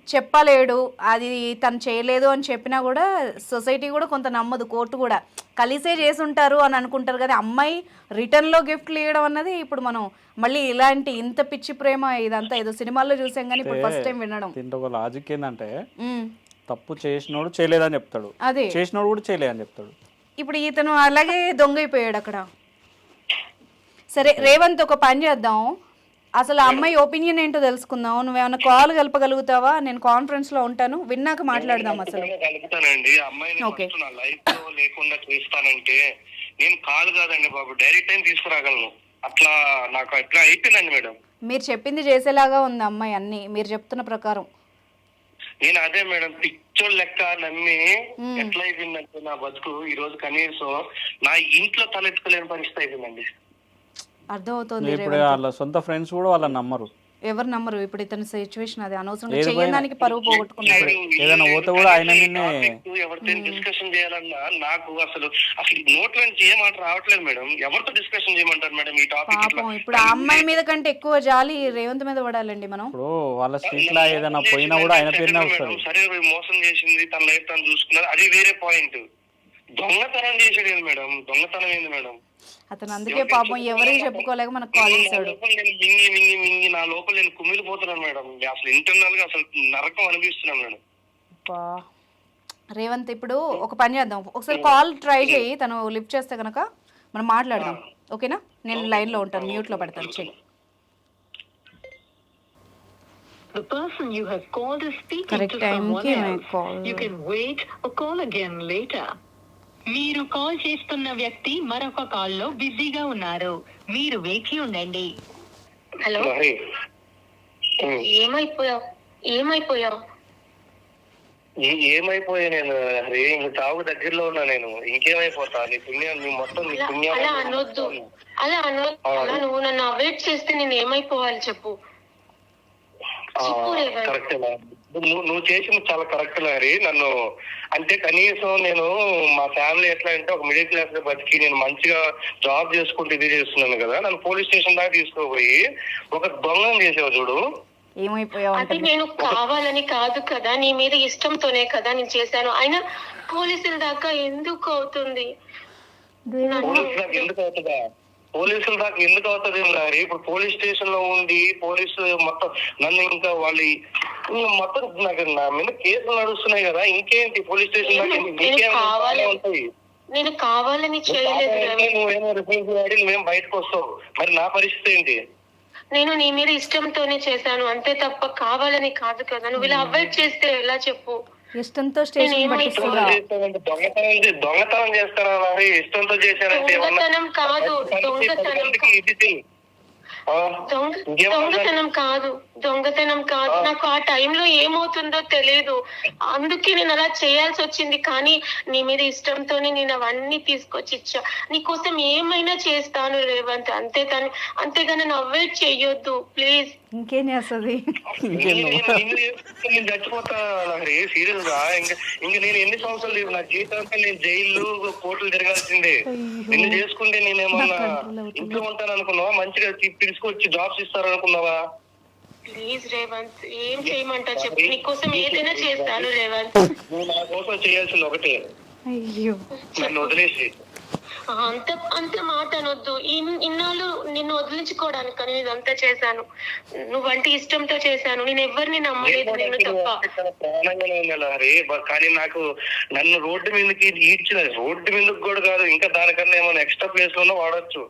Speaker 2: చెప్పలేడు, అది తను చేయలేదు అని చెప్పినా కూడా సొసైటీ కూడా కొంత నమ్మదు, కోర్టు కూడా కలిసే చేసి ఉంటారు అని అనుకుంటారు కదా. అమ్మాయి రిటర్న్లో గిఫ్ట్లు ఇవ్వడం అన్నది ఇప్పుడు మనం మళ్ళీ ఇలాంటి ఇంత పిచ్చి ప్రేమ ఇదంతా ఏదో సినిమాల్లో చూసాం కానీ ఇప్పుడు ఫస్ట్ టైం వినడం.
Speaker 6: దీంట్లో ఒక లాజిక్ ఏంటంటే తప్పు చేసినోడు చేయలేదని చెప్తాడు,
Speaker 2: అదే
Speaker 6: చేసినోడు కూడా చేయలేదని చెప్తాడు.
Speaker 2: ఇప్పుడు ఇతను అలాగే దొంగైపోయాడు అక్కడ. సరే రేవంత్ ఒక పని చేద్దాం, అసలు ఆ అమ్మాయి ఒపీనియన్ ఏంటో తెలుసుకుందాం. నువ్వేమన్నా కాల్ కలపగలుగుతావా? నేను కాన్ఫరెన్స్ లో ఉంటాను, విన్నాక మాట్లాడదాం. అసలు
Speaker 3: కలుపుతానండి, అమ్మాయిని నా లైఫ్ లో లేకుండా చేస్తానంటే నేను కాల్ కాదండి బాబు, డైరెక్ట్ టైం తీసుకురాగలను. అట్లా నాకు అట్లా అయిపోయిందండి మేడం.
Speaker 2: మీరు చెప్పింది చేసేలాగా ఉంది అమ్మాయి, అన్ని మీరు చెప్తున్న ప్రకారం.
Speaker 3: నేను అదే మేడం పిచ్చోళ్ళ లెక్క నమ్మి ఎట్లా అయిపోయిందంటే నా బతుకు ఈ రోజు కనీసం నా ఇంట్లో తలెత్తుకోలేని పరిస్థితి అయిపోయిందండి.
Speaker 2: అర్థమవుతుంది.
Speaker 6: ఇప్పుడు వాళ్ళ సొంత ఫ్రెండ్స్ కూడా వాళ్ళని నమ్మరు,
Speaker 2: ఎవరు నమ్మరు. ఇప్పుడు ఇతని సిచ్యువేషన్ అది, అనవసరంగా చేయడానికి పరువు పోగొట్టుకున్నాడు.
Speaker 6: ఏదైనా పోతే కూడా ఆయన
Speaker 3: ఎవరితో డిస్కషన్ చేయాలన్నా నాకు అసలు నోట్ నుంచి ఏ మాట రావట్లేదు మేడం. ఎవరితో డిస్కషన్ చేయమంటారు మేడం ఈ టాపిక్?
Speaker 2: పాపం ఇప్పుడు ఆ అమ్మాయి మీద కంటే ఎక్కువ జాలి రేవంత్ మీద పడాలండి మనం.
Speaker 6: ఇప్పుడు వాళ్ళ స్ట్రీట్ లా ఏదైనా పోయినా కూడా ఆయన పేరునే వస్తుంది.
Speaker 3: సరే మోసం చేసింది, తన లైఫ్ తను చూసుకున్నది, అది వేరే పాయింట్. దొంగతనం చేసేది మేడం, దొంగతనం ఏంది మేడం?
Speaker 2: అతను అందుకే పాపం ఎవరికి చెప్పుకోలేక మనకు కాల్ చేశాడు.
Speaker 3: మింగి నా లోపల నేను కుమిలిపోతున్నాను మేడం, అసలు ఇంటర్నల్ గా అసలు నరకం అనిపిస్తున్నాను మేడం.
Speaker 2: రేవంత్ ఇప్పుడు ఒక పని చేద్దాం, ఒకసారి కాల్ ట్రై చేయి, తను లిఫ్ట్ చేస్తే కనుక మనం మాట్లాడదాం, ఓకేనా? నేను లైన్ లో ఉంటాను, మ్యూట్ లో పెడతాను. చెయ్యి. కరెక్ట్ టైంకి కాల్.
Speaker 7: మీరు కాల్ చేస్తున్న వ్యక్తి మరొక కాల్ లో బిజీగా ఉన్నారు, మీరు వేచి ఉండండి.
Speaker 4: హలో, ఏమైపోయావు?
Speaker 3: నేను హరి ఇంక చావుకు దగ్గరలో ఉన్నా, నేను ఇంకేమైపోతా? నీ పుణ్యం, నీ మొత్తం నీ పుణ్యం.
Speaker 4: అలా అనొద్దు, అలా నువ్వు నన్ను అవాయిడ్ చేస్తే నేను ఏమైపోవాలి చెప్పు.
Speaker 3: కరెక్ట్. నువ్వు చేసింది చాలా కరెక్ట్ లారీ. నన్ను అంటే కనీసం నేను మా ఫ్యామిలీ ఎట్లా అంటే ఒక మిడిల్ క్లాస్ లో బతికి నేను మంచిగా జాబ్ చేసుకుంటూ ఇది చేస్తున్నాను కదా, నన్ను పోలీస్ స్టేషన్ దాకా తీసుకోపోయి ఒక దొంగను చేసావు చూడు.
Speaker 4: అది నేను కావాలని కాదు కదా, నీ మీద ఇష్టంతోనే కదా నేను చేశాను. అయినా పోలీసుల దాకా ఎందుకు అవుతుంది?
Speaker 3: పోలీసుల దాకా ఎందుకు అవుతుంది లారీ? ఇప్పుడు పోలీస్ స్టేషన్ లో ఉండి పోలీసు మొత్తం నన్ను ఇంకా వాళ్ళు మొత్తం నాకు నా మీద కేసులు నడుస్తున్నాయి కదా, ఇంకేంటి పోలీస్ స్టేషన్ దాకా ఉంటాయి.
Speaker 4: నేను కావాలని చేయలేదు.
Speaker 3: నువ్వేమో రిపోర్ట్ వాడి నువ్వేం బయటకు వస్తావు, మరి నా పరిస్థితి ఏంటి?
Speaker 4: నేను నీ మీద ఇష్టంతోనే చేశాను అంతే తప్ప కావాలని కాదు కదా. నువ్వు ఇలా అవాయిడ్ చేస్తే ఎలా చెప్పు?
Speaker 2: ఇష్టంతో స్టేషన్
Speaker 3: దొంగతనం చేస్తారా మరి? ఇష్టంతో చేశారంటే
Speaker 4: దొంగతనం కాదు, దొంగతనం కాదు. నాకు ఆ టైంలో ఏమవుతుందో తెలియదు, అందుకే నేను అలా చేయాల్సి వచ్చింది. కానీ నీ మీద ఇష్టంతోనే నేను అవన్నీ తీసుకొచ్చి ఇచ్చా. నీకోసం ఏమైనా చేస్తాను రేవంత్, అంతేగాని నన్ను అవాయిడ్ చెయ్యొద్దు ప్లీజ్.
Speaker 2: ఇంకేం చేస్తుంది?
Speaker 3: నేను చచ్చిపోతా సీరియస్ గా. ఇంకా నేను ఎన్ని సంవత్సరాలు లేవు నా జీవితంతో, నేను జైలు కోర్టులు తిరగాల్సిందే. నిన్ను చేసుకుంటే నేనేమన్నా ఇంట్లో ఉంటాను అనుకున్నావా? మంచిగా తీసుకొచ్చి జాబ్స్ ఇస్తారనుకున్నావా?
Speaker 4: ప్లీజ్ రేవంత్, ఏం చేయమంటా చెప్పు, నీకోసం ఏదైనా చేస్తాను రేవంత్.
Speaker 3: నువ్వు నా కోసం చేయాల్సింది ఒకటే, నన్ను వదిలేసి.
Speaker 4: అంత మాట అనొద్దు. ఇన్నాళ్ళు నిన్ను వదిలించుకోవడానికి నేను ఇదంతా చేశాను. నువ్వంటే ఇష్టంతో చేశాను. నేను ఎవరిని నమ్మలేదు నేను తప్ప.
Speaker 3: కానీ నాకు నన్ను రోడ్డు మీదకి ఈడ్చిన, రోడ్డు మీదకి కూడా కాదు ఇంకా దానికన్నా ఏమైనా ఎక్స్ట్రా ప్లేస్ లోనో వాడచ్చు.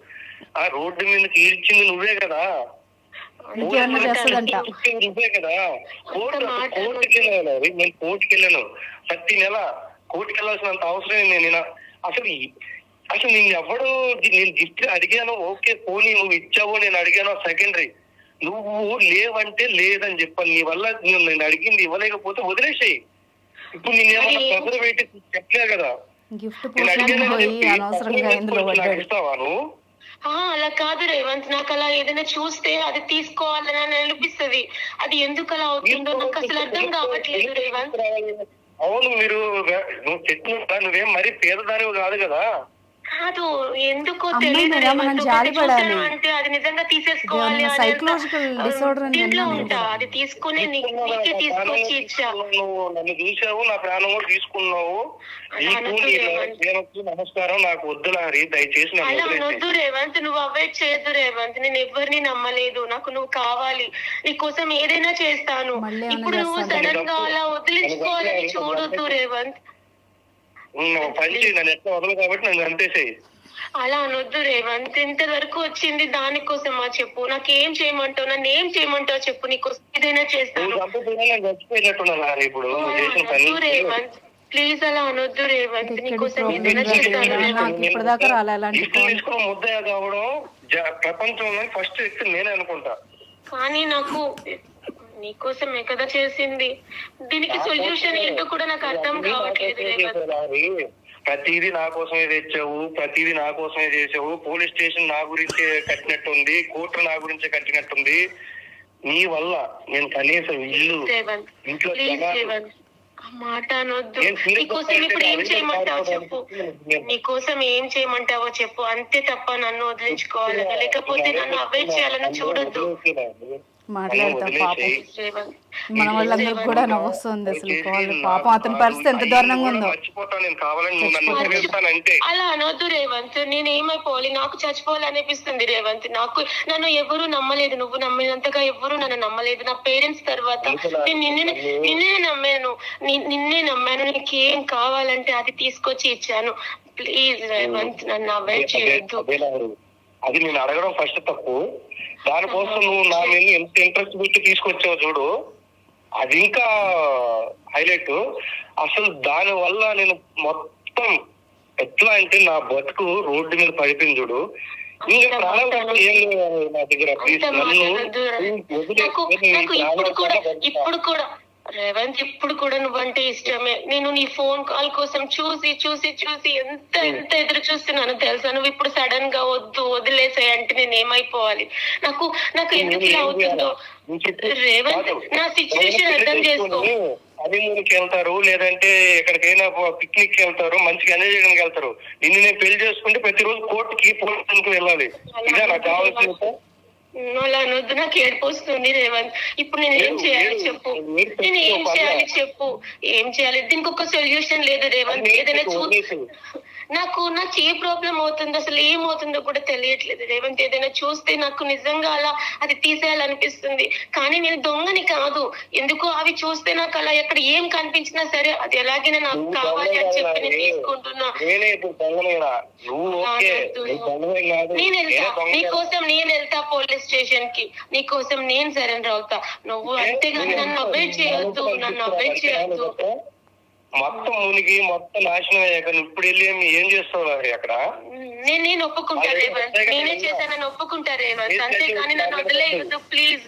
Speaker 3: ఆ రోడ్డు మీదకి ఈడ్చింది నువ్వే కదా, నువ్వే కదా. కోర్టుకి వెళ్ళాను, నేను కోర్టుకి వెళ్ళాను. ప్రతి నెల కోర్టుకి వెళ్ళాల్సినంత అవసరం నేను అసలు నేను ఎవడు నేను గిఫ్ట్ అడిగాను, ఓకే పోనీ నువ్వు ఇచ్చావో నేను అడిగాను సెకండరీ. నువ్వు లేవంటే లేదని చెప్పాను. నీ వల్ల నేను అడిగింది ఇవ్వలేకపోతే వదిలేసాయి. ఇప్పుడు నేనేమన్నా ప్రెజర్ పెట్టి చెప్పలే కదా, నేను అడిగాను ఇస్తావా నువ్వు?
Speaker 4: అలా కాదు రేవంత్, నాకు అలా ఏదైనా చూస్తే అది తీసుకోవాలని అనిపిస్తుంది. అది ఎందుకు అలా అవుతుందో నాకు అసలు అర్థం కావట్లేదు రేవంత్.
Speaker 3: అవును, నువ్వు చెప్పిన నువ్వేం మరీ పేదదానివి కాదు కదా.
Speaker 4: కాదు, ఎందుకో తెలియదు అంటే అది నిజంగా తీసేసుకోవాలి దీంట్లో ఉంటా. అది తీసుకుని నీకే తీసుకొచ్చి ఇచ్చా.
Speaker 3: నువ్వు నన్ను చూసావు, నా ప్రాణం కూడా తీసుకున్నావు. నమస్కారం, నాకు వద్దు లారీ, దయచేసి
Speaker 4: అలా అనొద్దు రేవంత్. నువ్వు అవాయిడ్ చేయొద్దు రేవంత్. నేను ఎవరిని నమ్మలేదు, నాకు నువ్వు కావాలి. నీకోసం ఏదైనా చేస్తాను. ఇప్పుడు నువ్వు సడన్ గా అలా వదిలించుకోవాలని చూడొద్దు రేవంత్.
Speaker 3: నన్ను ఎట్లా వదలు కాబట్టి నన్ను అంతేసేయి.
Speaker 4: అలా అనొద్దు రేవంత్. ఇంతవరకు వచ్చింది దానికోసమా చెప్పు? నాకేం చేయమంటావు? నన్ను ఏం చేయమంటావు చెప్పు? నీకోసం ఏదైనా చేస్తాను.
Speaker 3: ఇప్పుడు
Speaker 4: రేవంత్ ప్లీజ్ అలా అనొద్దు రేవంత్. నీకోసం ఏదైనా చేస్తాను.
Speaker 3: ముద్దయ్య కావడం ప్రపంచంలో ఫస్ట్ వ్యక్తి నేనే అనుకుంటా.
Speaker 4: కానీ నాకు నీకోసమే కదా చేసింది. దీనికి సొల్యూషన్ ఏంటో కూడా నాకు అర్థం కావట్లేదు.
Speaker 3: ప్రతిదీ నా కోసమే తెచ్చావు, ప్రతిదీ నా కోసమే చేసావు. పోలీస్ స్టేషన్ నా గురించి కట్టినట్టుంది, కోర్టు నా గురించి కట్టినట్టుంది. నీ వల్ల నేను కనీసం ఇల్లు ఇంట్లో
Speaker 4: మాట అనొద్దు. నీకోసం ఇప్పుడు ఏం చేయమంటావో చెప్పు, నీకోసం ఏం చేయమంటావో చెప్పు. అంతే తప్ప నన్ను వదిలించుకోవాలని, లేకపోతే నన్ను అవాయిడ్ చేయాలని చూడొద్దు.
Speaker 2: మాట్లాడతాం పాపం, మన వాళ్ళందరికి కూడా నవ్వొస్తుంది అసలు. పాపం అతని పరిస్థితి ఎంత దారుణంగా ఉందో.
Speaker 4: అలా అనొద్దు రేవంత్. నేను ఏమైపోవాలి? నాకు చచ్చిపోవాలనిపిస్తుంది రేవంత్. నన్ను ఎవరు నమ్మలేదు, నువ్వు నమ్మినంతగా ఎవరు నన్ను నమ్మలేదు. నా పేరెంట్స్ తర్వాత నేను నిన్నే నమ్మాను. నీకేం కావాలంటే అది తీసుకొచ్చి ఇచ్చాను. ప్లీజ్ రేవంత్, నన్ను అవాయిడ్ చేయొద్దు.
Speaker 3: అది నేను అడగడం ఫస్ట్ తప్పు. దానికోసం నువ్వు నా మీద ఎంత ఇంట్రెస్ట్ పెట్టి తీసుకొచ్చావు చూడు, అది ఇంకా హైలైట్. అసలు దాని వల్ల నేను మొత్తం ఎట్లా అంటే నా బతుకు రోడ్డు మీద పడిపోయింది చూడు. ఇంకా ప్రాణాలు ఏం లేవు నా దగ్గర. ప్లీజ్ నన్ను
Speaker 4: రేవంత్ ఇప్పుడు కూడా నువ్వంటే ఇష్టమే. నేను నీ ఫోన్ కాల్ కోసం చూసి చూసి చూసి ఎంత ఎంత ఎదురు చూస్తున్నాను తెలుసా. నువ్వు ఇప్పుడు సడన్ గా వద్దు వదిలేసాయి అంటే నేను ఏమైపోవాలి? నాకు నాకు ఎందుకు ఇలా అవుతుందో రేవంత్. నా సిచ్యువేషన్ అర్థం చేసుకో.
Speaker 3: హనీమూన్కి వెళ్తారు, లేదంటే ఎక్కడికైనా పిక్నిక్ కి వెళ్తారు, మంచిగా ఎంజాయ్ చేయడానికి వెళ్తారు. నిన్ను నేను పెళ్లి చేసుకుంటే ప్రతిరోజు కోర్టుకి పోలీసులకు వెళ్ళాలి. ఇదే నాకు కావాల్సింది.
Speaker 4: అలా అనొద్దు, నాకు ఏడుపు వస్తుంది రేవంత్. ఇప్పుడు నేను ఏం చేయాలి చెప్పు, నేను ఏం చేయాలి చెప్పు, ఏం చేయాలి? దీనికి ఒక సొల్యూషన్ లేదు రేవంత్. ఏదైనా నాకు ఏ ప్రాబ్లం అవుతుందో అసలు ఏమవుతుందో కూడా తెలియట్లేదు రేవంత్. ఏదైనా చూస్తే నాకు నిజంగా అలా అది తీసేయాలనిపిస్తుంది. కానీ నేను దొంగని కాదు, ఎందుకో అవి చూస్తే నాకు అలా ఎక్కడ ఏం కనిపించినా సరే అది ఎలాగైనా నాకు కావాలి అని చెప్పి నేను తీసుకుంటున్నా. నేను వెళ్తా, నీకోసం నేను వెళ్తా పోలీస్ స్టేషన్ కి, నీకోసం నేను సరెండర్ అవుతా. నువ్వు అంతేగాని నన్ను అవాయిడ్ చేయొద్దు, నన్ను అవాయిడ్ చేయొద్దు.
Speaker 3: మొత్తం మునిగి మొత్తం నాశనం అయ్యాక ఇప్పుడు వెళ్ళి ఏం చేస్తావు అక్కడ?
Speaker 4: నేను ఒప్పుకుంటా రేవంత్, నేనే చేశానని ఒప్పుకుంటా రేవంత్, అంతేగాని నన్ను వదిలేయొద్దు ప్లీజ్.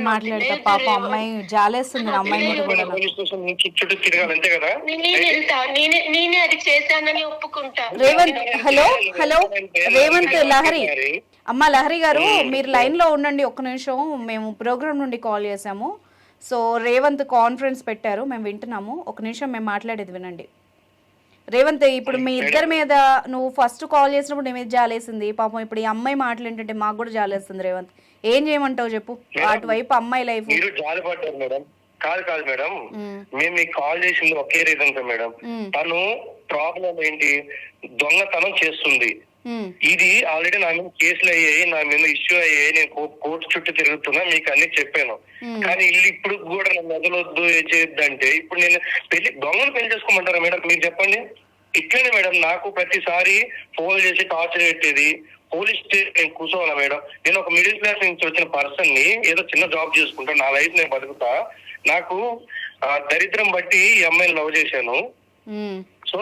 Speaker 2: మాట్లాడతా పాప అమ్మాయి జాలేస్తుంది అమ్మాయి
Speaker 3: చుట్టూ తిరగాలి అంతే కదా.
Speaker 4: నేను వెళ్తా, నేనే అది చేశానని ఒప్పుకుంటా.
Speaker 2: రేవంత్ హలో హలో రేవంత్ లహరి అమ్మ లహరి గారు మీరు లైన్ లో ఉండండి ఒక్క నిమిషం. మేము ప్రోగ్రామ్ నుండి కాల్ చేసాము. సో రేవంత్ కాన్ఫరెన్స్ పెట్టారు, మేము వింటున్నాము. ఒక నిమిషం మేము మాట్లాడేది వినండి. రేవంత్ ఇప్పుడు మీ ఇద్దరి మీద నువ్వు ఫస్ట్ కాల్ చేసినప్పుడు నీ మీద జాలేసింది పాపం. ఇప్పుడు ఈ అమ్మాయి మాటలు ఏంటంటే మాకు కూడా జాలేస్తుంది. రేవంత్ ఏం చేయమంటావు చెప్పు? అటువైపు అమ్మాయి లైఫ్
Speaker 3: జాలి పడ్డారు మేడం. కాదు మేడం, మేము మీకు కాల్ చేసింది ఒకే రీజన్ తో మేడం. తను ప్రాబ్లం ఏంటి, దొంగతనం చేస్తుంది. ఇది ఆల్రెడీ నా మీద కేసులు అయ్యాయి, నా మీద ఇష్యూ అయ్యాయి, నేను కోర్టు చుట్టూ తిరుగుతున్నా, మీకు అన్ని చెప్పాను. కానీ ఇప్పుడు కూడా నన్ను వదలొద్దు చేయొద్దంటే ఇప్పుడు నేను దొంగను పెళ్లి చేసుకోమంటారా మేడం? మీరు చెప్పండి. ఇట్లనే మేడం నాకు ప్రతిసారి ఫోన్ చేసి టార్చర్ పెట్టేది. పోలీస్ స్టేషన్ కూర్చోవాలా మేడం? నేను ఒక మిడిల్ క్లాస్ నుంచి వచ్చిన పర్సన్ ని, ఏదో చిన్న జాబ్ చేసుకుంటా, నా లైఫ్ నేను బతుకుతా. నాకు దరిద్రం బట్టి ఈ అమ్మాయిని లవ్ చేశాను. సో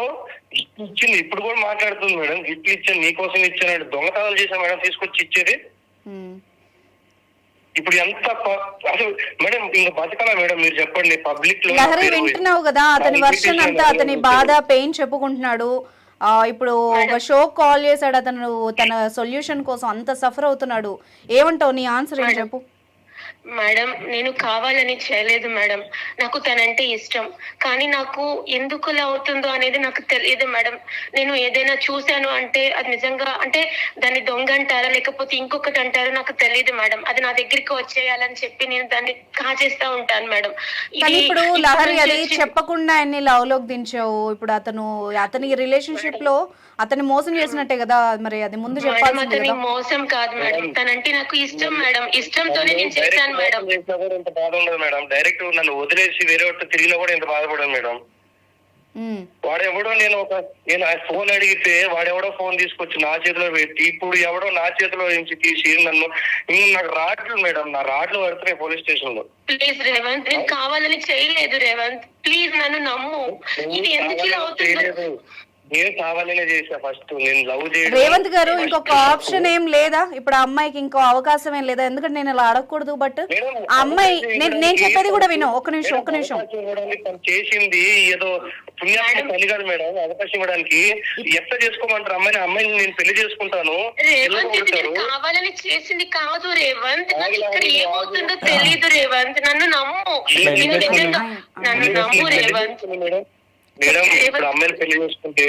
Speaker 3: గిఫ్ట్ ఇచ్చింది, ఇప్పుడు కూడా మాట్లాడుతుంది మేడం. గిఫ్ట్లు ఇచ్చాను, నీకోసం ఇచ్చాను. దొంగతనాలు చేశాను మేడం తీసుకొచ్చి ఇచ్చేది. ఇప్పుడు ఎంత అసలు మేడం ఇంకా బతకాలా మేడం? మీరు చెప్పండి. పబ్లిక్ లో
Speaker 2: లహరి వింటున్నావు కదా, అతని వర్షన్ అంతా, అతని బాధ పెయిన్ చెప్పుకుంటున్నాడు. ఇప్పుడు ఒక షో కాల్ చేశాడు అతను, తన సొల్యూషన్ కోసం అంత సఫర్ అవుతున్నాడు. ఏమంటావు? నీ ఆన్సర్ ఏం చెప్పు.
Speaker 4: మేడం నేను కావాలని చేయలేదు మేడం, నాకు తనంటే ఇష్టం. కానీ నాకు ఎందుకు అలా అవుతుందో అనేది నాకు తెలియదు మేడం. నేను ఏదైనా చూశాను అంటే అది నిజంగా అంటే దాన్ని దొంగ అంటారా లేకపోతే ఇంకొకటి అంటారా నాకు తెలియదు మేడం. అది నా దగ్గరికి వచ్చేయాలని చెప్పి నేను దాన్ని కాజేస్తా ఉంటాను మేడం.
Speaker 2: ఇప్పుడు లహరి అది చెప్పకుండా అన్ని లవ్ లోకి దించావు. ఇప్పుడు అతని రిలేషన్షిప్ లో అతన్ని మోసం చేసినట్టే కదా, మరి అది ముందు చెప్పాలి.
Speaker 4: మోసం కాదు మేడం, తనంటే నాకు ఇష్టం మేడం, ఇష్టంతోనే నేను చేశాను మేడం.
Speaker 3: ఇంత బాధ ఉండదు మేడం. డైరెక్ట్ నన్ను వదిలేసి వేరే వాటితో తిరిగినా కూడా ఇంత బాధపడదు మేడం. వాడెవడో నేను ఫోన్ అడిగితే వాడెవడో ఫోన్ తీసుకొచ్చి నా చేతిలో పెట్టి ఇప్పుడు ఎవడో నా చేతిలో నుంచి తీసి నాకు రాడ్లు మేడం, నా రాడ్లు పడుతున్నాయి పోలీస్ స్టేషన్ లో.
Speaker 4: ప్లీజ్ రేవంత్, నేను కావాలని చేయలేదు రేవంత్, ప్లీజ్ నన్ను నమ్ము. ఇది ఎందుకు ఇలా అవుతుంది?
Speaker 3: నేను కావాలనే చేసా ఫస్ట్. నేను లవ్ చేయడం.
Speaker 2: రేవంత్ గారు ఇంకొక ఆప్షన్ ఏం లేదా? ఇప్పుడు ఆ అమ్మాయికి ఇంకో అవకాశం ఏం లేదా? ఎందుకంటే నేను ఇలా అడగకూడదు, బట్ ఆ అమ్మాయి నేను చెప్పేది కూడా విను. ఒక్క నిమిషం
Speaker 3: చేసింది ఏదో పుణ్యాన్ని పని కాదు మేడం. అవకాశం ఇవ్వడానికి ఎట్లా చేసుకోమంటారు అమ్మాయిని? అమ్మాయిని నేను పెళ్లి చేసుకుంటాను.
Speaker 4: కావాలని చేసింది కాదు రేవంత్, నాకు ఇక్కడ ఏమవుతుందో తెలియదు రేవంత్, నన్ను నమ్ము, నన్ను నమ్ము రేవంత్.
Speaker 3: మేడం ఇప్పుడు అమ్మాయిని పెళ్లి చేసుకుంటే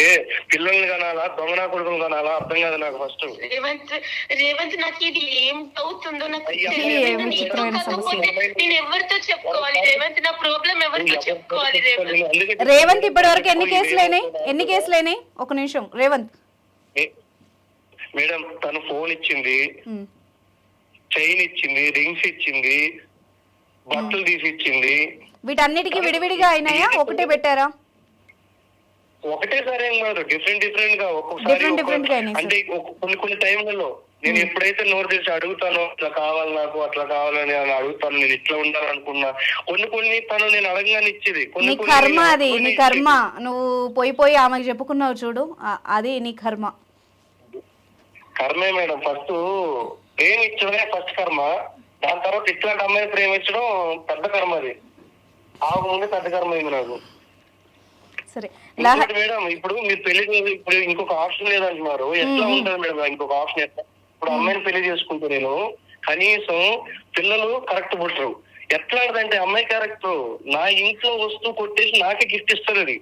Speaker 3: పిల్లల్ని కనాలా, దొంగనా కొడుకులు కనాలా అర్థం కాదు నాకు ఫస్ట్.
Speaker 4: రేవంత్ నాకు ఇది ఏం అవుతుందో నాకు నేను ఎవరితో చెప్పుకోవాలి రేవంత్? నా ప్రాబ్లం ఎవరితో చెప్పుకోవాలి రేవంత్?
Speaker 2: రేవంత్ ఇప్పటి వరకు ఎన్ని కేసులైనాయి? ఒక నిమిషం రేవంత్.
Speaker 3: మేడం తను ఫోన్ ఇచ్చింది, చైన్ ఇచ్చింది, రింగ్స్ ఇచ్చింది, బట్టలు తీసి ఇచ్చింది.
Speaker 2: వీటన్నిటికీ విడివిడిగా అయినాయా, ఒకటే పెట్టారా?
Speaker 3: ఒకటేసారి ఏం కాదు, డిఫరెంట్ గా ఒక్కొక్కసారి. అంటే కొన్ని టైంలలో నేను ఎప్పుడైతే నోరు తెరిచి అడుగుతానో ఇట్లా కావాలి నాకు, అట్లా కావాలని అడుగుతాను, నేను ఇట్లా ఉండాలనుకున్నా. కొన్ని తను నేను అడగగానే ఇచ్చేది.
Speaker 2: నీ కర్మ అది, నీ కర్మ. నువ్వు పోయి ఆమెకు చెప్పుకున్నావు చూడు, అది నీ కర్మ.
Speaker 3: కర్మే మేడం. ఫస్ట్ ప్రేమ ఇచ్చడమే ఫస్ట్ కర్మ, దాని తర్వాత ఇట్లాంటి అమ్మాయి ప్రేమించడం పెద్ద కర్మ. అది ఆగముందే పెద్ద కర్మ అయింది నాకు.
Speaker 2: సరే
Speaker 3: ఇంకోటి మేడం, ఇప్పుడు మీరు పెళ్లి ఇప్పుడు ఇంకొక ఆప్షన్ లేదంటున్నారు, ఎట్లా ఉంటుంది మేడం ఇంకొక ఆప్షన్? ఎట్లా ఇప్పుడు అమ్మాయిని పెళ్లి చేసుకుంటే నేను కనీసం పిల్లలు కరెక్ట్ పుట్టరు. ఎట్లాంటిదంటే అమ్మాయి క్యారెక్టర్ నా ఇంట్లో వస్తువు కొట్టేసి నాకే గిఫ్ట్ ఇస్తారు. అది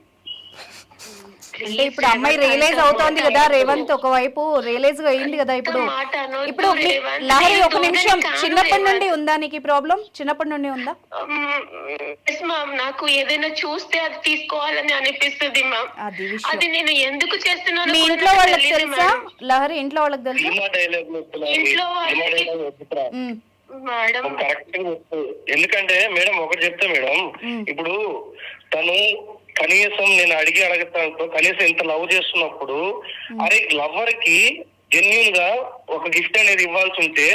Speaker 2: అంటే ఇప్పుడు అమ్మాయి రియలైజ్ అవుతోంది కదా రేవంత్, ఒకవైపు రియలైజ్ అయింది కదా ఇప్పుడు. ఇప్పుడు లహరి ఒక నిమిషం, చిన్నప్పటి నుండి ఉందా నీకు ప్రాబ్లం? చిన్నప్పటి నుండి ఉందా?
Speaker 4: మ్యామ్, నాకు ఏదైనా చూస్తే అది తీసుకోవాలని అనిపిస్తుంది మ్యామ్. అది నేను ఎందుకు చేస్తున్నాను
Speaker 2: మీ ఇంట్లో వాళ్ళకి తెలుసా లహరి? ఇంట్లో వాళ్ళకి తెలుసా?
Speaker 4: ఇంట్లో మేడం
Speaker 3: కరెక్ట్. ఎందుకంటే మేడం ఒకటి చెప్తా మేడం, ఇప్పుడు తను కనీసం నేను అడగతాను, కనీసం ఇంత లవ్ చేస్తున్నప్పుడు అరే లవర్ కి జెన్యున్ గా ఒక గిఫ్ట్ అనేది ఇవ్వాల్సి ఉంటే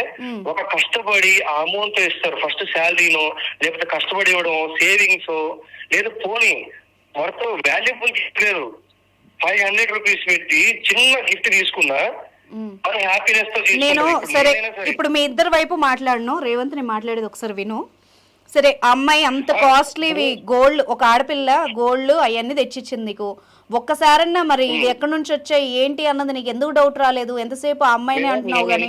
Speaker 3: ఒక కష్టపడి ఆ అమౌంట్ ఇస్తారు, ఫస్ట్ శాలరీనో లేకపోతే కష్టపడి ఇవ్వడం, సేవింగ్స్ లేదా పోనీ వర్త్ వాల్యుబుల్ గిఫ్ట్ లేదు 500 రూపీస్ పెట్టి చిన్న గిఫ్ట్ తీసుకున్నా హ్యాపీనెస్ తో.
Speaker 2: నేను సరే ఇప్పుడు మీ ఇద్దరు వైపు మాట్లాడను, రేవంత్ నేను మాట్లాడేది ఒకసారి విను. సరే అమ్మాయి అంత కాస్ట్లీవి గోల్డ్, ఒక ఆడపిల్ల గోల్డ్ అవన్నీ తెచ్చిచ్చింది నీకు, ఒక్కసారన్నా మరి ఇది ఎక్కడి నుంచి వచ్చాయి ఏంటి అన్నది నీకు ఎందుకు డౌట్ రాలేదు? ఎంతసేపు ఆ అమ్మాయిని అంటున్నావు కానీ.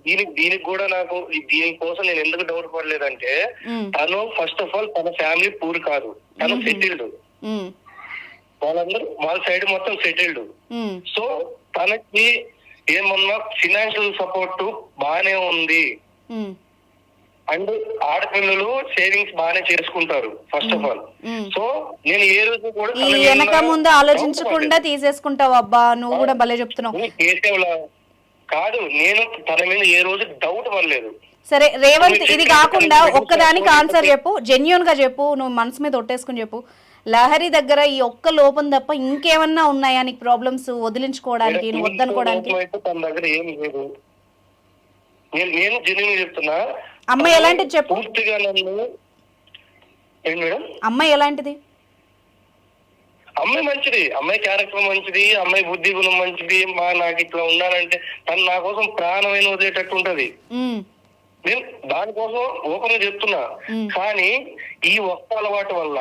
Speaker 3: దీనికి కూడా నాకు దీనికోసం నేను ఎందుకు డౌట్ పడలేదంటే, తను ఫస్ట్ ఆఫ్ ఆల్ తన ఫ్యామిలీ పూర్ కాదు, తను సెటిల్డ్, వాళ్ళందరూ వాళ్ళ సైడ్ మొత్తం సెటిల్డ్. సో తనకి ఏమన్నా ఫినాన్షియల్ సపోర్ట్ బానే ఉంది. అండ్ ఆడపిల్లలు సేవింగ్స్ బాగానే చేసుకుంటారు ఫస్ట్ ఆఫ్ ఆల్. సో నేను ఏ రోజు కూడా
Speaker 2: ఈ వెనక ముందు ఆలోచించకుండా తీసేసుకుంటావు. అబ్బా నువ్వు కూడా భలే చెప్తున్నావు.
Speaker 3: కాదు, నేను తన మీద ఏ రోజు డౌట్ పడలేదు.
Speaker 2: సరే రేవంత్, ఇది కాకుండా ఒక్కదానికి ఆన్సర్ చెప్పు, జెన్యూన్ గా చెప్పు, నువ్వు మనసు మీద ఒట్టేసుకుని చెప్పు. లహరి దగ్గర ఈ ఒక్క లోపం తప్ప ఇంకేమన్నా ఉన్నాయా నీకు ప్రాబ్లమ్స్ వదిలించుకోవడానికి, నువ్వు వద్దనుకోవడానికి?
Speaker 3: తన దగ్గర ఏం లేదు, నేను జెన్యూన్ చెప్తున్నా.
Speaker 2: అమ్మాయి ఎలాంటిది చెప్పు.
Speaker 3: పూర్తిగా నన్ను ఏంటి మేడం?
Speaker 2: అమ్మాయి ఎలాంటిది?
Speaker 3: అమ్మాయి మంచిది, అమ్మాయి క్యారెక్టర్ మంచిది, అమ్మాయి బుద్ధి గుణం మంచిది. నాకు ఇట్లా ఉండాలంటే తను నా కోసం ప్రాణమైన వదిలేటట్టు ఉంటది. నేను దానికోసం ఓపెన్ గా చెప్తున్నా. కానీ ఈ ఒక్క అలవాటు వల్ల